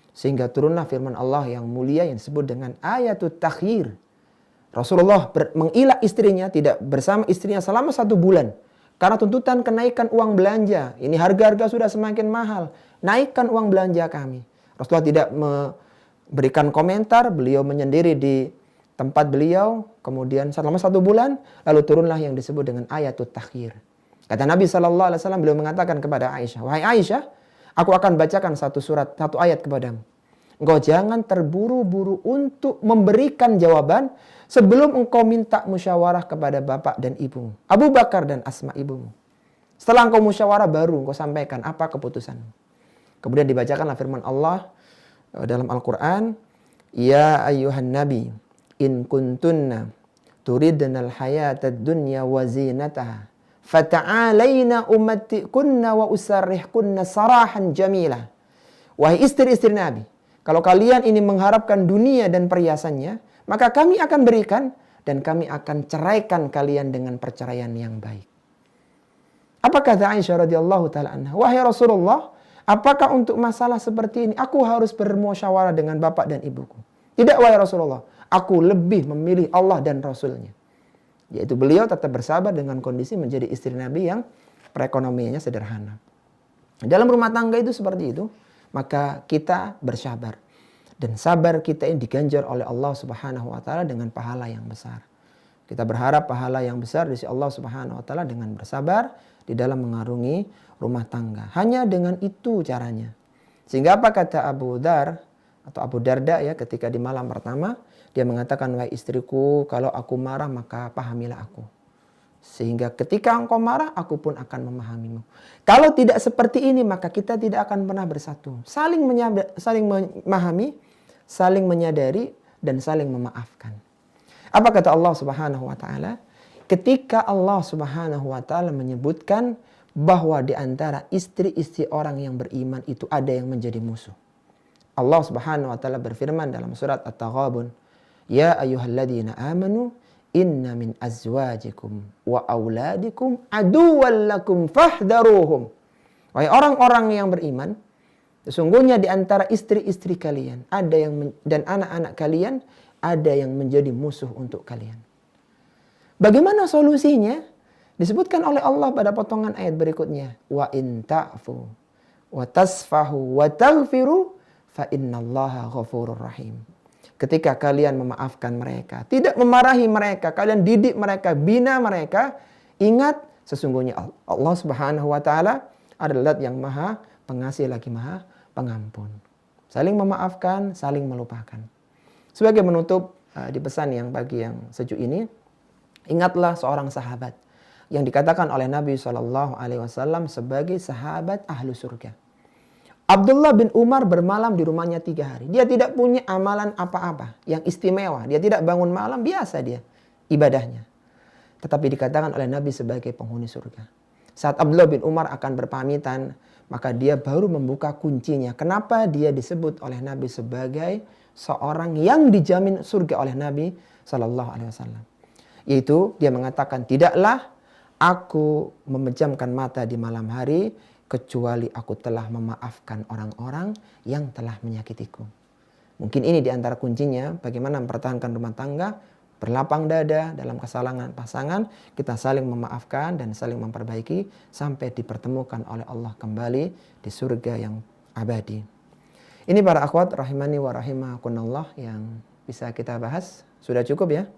Sehingga turunlah firman Allah yang mulia yang disebut dengan ayatut takhir. Rasulullah mengilah istrinya, tidak bersama istrinya selama 1 bulan. Karena tuntutan kenaikan uang belanja. Ini harga-harga sudah semakin mahal. Naikkan uang belanja kami. Rasulullah tidak memberikan komentar. Beliau menyendiri di tempat beliau. Kemudian selama 1 bulan. Lalu turunlah yang disebut dengan ayatut takhir. Kata Nabi SAW, beliau mengatakan kepada Aisyah, wahai Aisyah, aku akan bacakan 1 ayat kepadamu. Engkau jangan terburu-buru untuk memberikan jawaban sebelum engkau minta musyawarah kepada bapak dan ibumu. Abu Bakar dan Asma ibumu. Setelah engkau musyawarah baru engkau sampaikan apa keputusanmu. Kemudian dibacakanlah firman Allah dalam Al-Quran. Ya ayyuhan nabi, in kuntunna turidnal hayatad dunya wa zinataha. Fata'alayna ummatikunna wa usarrihkunna sarahan jamila. Wahai istri-istri Nabi, kalau kalian ini mengharapkan dunia dan perhiasannya, maka kami akan berikan dan kami akan ceraikan kalian dengan perceraian yang baik. Apa kata Aisyah radhiyallahu taala anha? Wahai Rasulullah, apakah untuk masalah seperti ini aku harus bermusyawarah dengan bapak dan ibuku? Tidak wahai Rasulullah, aku lebih memilih Allah dan Rasulnya. Yaitu beliau tetap bersabar dengan kondisi menjadi istri Nabi yang perekonomiannya sederhana. Dalam rumah tangga itu seperti itu, maka kita bersabar. Dan sabar kita ini diganjar oleh Allah Subhanahu wa taala dengan pahala yang besar. Kita berharap pahala yang besar dari Allah Subhanahu wa taala dengan bersabar di dalam mengarungi rumah tangga. Hanya dengan itu caranya. Sehingga apa kata Abu Dar atau Abu Darda ya ketika di malam pertama, dia mengatakan, wahai istriku, kalau aku marah maka pahamilah aku. Sehingga ketika engkau marah, aku pun akan memahamimu. Kalau tidak seperti ini, maka kita tidak akan pernah bersatu. Saling memahami, saling menyadari, dan saling memaafkan. Apa kata Allah Subhanahu wa taala? Ketika Allah Subhanahu wa taala menyebutkan bahwa di antara istri-istri orang yang beriman itu ada yang menjadi musuh. Allah Subhanahu wa taala berfirman dalam surat At-Taghabun, ya ayyuhalladzina amanu inna min azwajikum wa auladikum aduwwan lakum fahdharuhum. Wahai orang-orang yang beriman, sesungguhnya di antara istri-istri kalian ada yang dan anak-anak kalian ada yang menjadi musuh untuk kalian. Bagaimana solusinya? Disebutkan oleh Allah pada potongan ayat berikutnya, wa in ta'fu wa tasfahu wa taghfiru fa innallaha ghafurur rahim. Ketika kalian memaafkan mereka, tidak memarahi mereka, kalian didik mereka, bina mereka, ingat sesungguhnya Allah Subhanahu wa taala adalah Zat yang Maha Pengasih lagi Maha Pengampun. Saling memaafkan, saling melupakan. Sebagai menutup di pesan yang pagi yang sejuk ini, ingatlah seorang sahabat yang dikatakan oleh Nabi SAW sebagai sahabat ahlu surga. Abdullah bin Umar bermalam di rumahnya 3 hari. Dia tidak punya amalan apa-apa yang istimewa. Dia tidak bangun malam, biasa dia ibadahnya. Tetapi dikatakan oleh Nabi sebagai penghuni surga. Saat Abdullah bin Umar akan berpamitan, maka dia baru membuka kuncinya. Kenapa dia disebut oleh Nabi sebagai seorang yang dijamin surga oleh Nabi SAW. Yaitu dia mengatakan, tidaklah aku memejamkan mata di malam hari kecuali aku telah memaafkan orang-orang yang telah menyakitiku. Mungkin ini di antara kuncinya bagaimana mempertahankan rumah tangga, berlapang dada dalam kesalahan pasangan, kita saling memaafkan dan saling memperbaiki sampai dipertemukan oleh Allah kembali di surga yang abadi. Ini para akhwat rahimani wa rahimakumullah yang bisa kita bahas. Sudah cukup ya?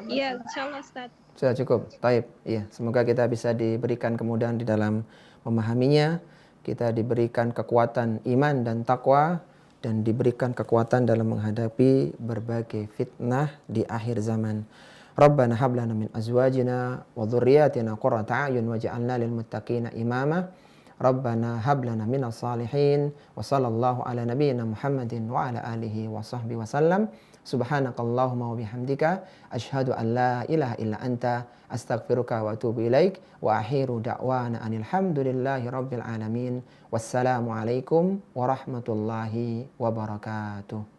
Iya, insyaallah Ustaz. Sudah cukup. Taib. Iya, semoga kita bisa diberikan kemudahan di dalam memahaminya, kita diberikan kekuatan iman dan takwa, dan diberikan kekuatan dalam menghadapi berbagai fitnah di akhir zaman. Rabbana hab lana min azwajina wa dhurriyyatina qurrata a'yun waj'alna lil muttaqina imama. Rabbana hab lana minas salihin wa sallallahu ala nabiyyina Muhammadin wa ala alihi wa sahbihi wasallam. Subhanakallahumma wa bihamdika asyhadu an la ilaha illa anta astaghfiruka wa atubu ilaik wa akhiru da'wana anil hamdulillahi rabbil alamin. Wassalamu alaikum warahmatullahi wabarakatuh.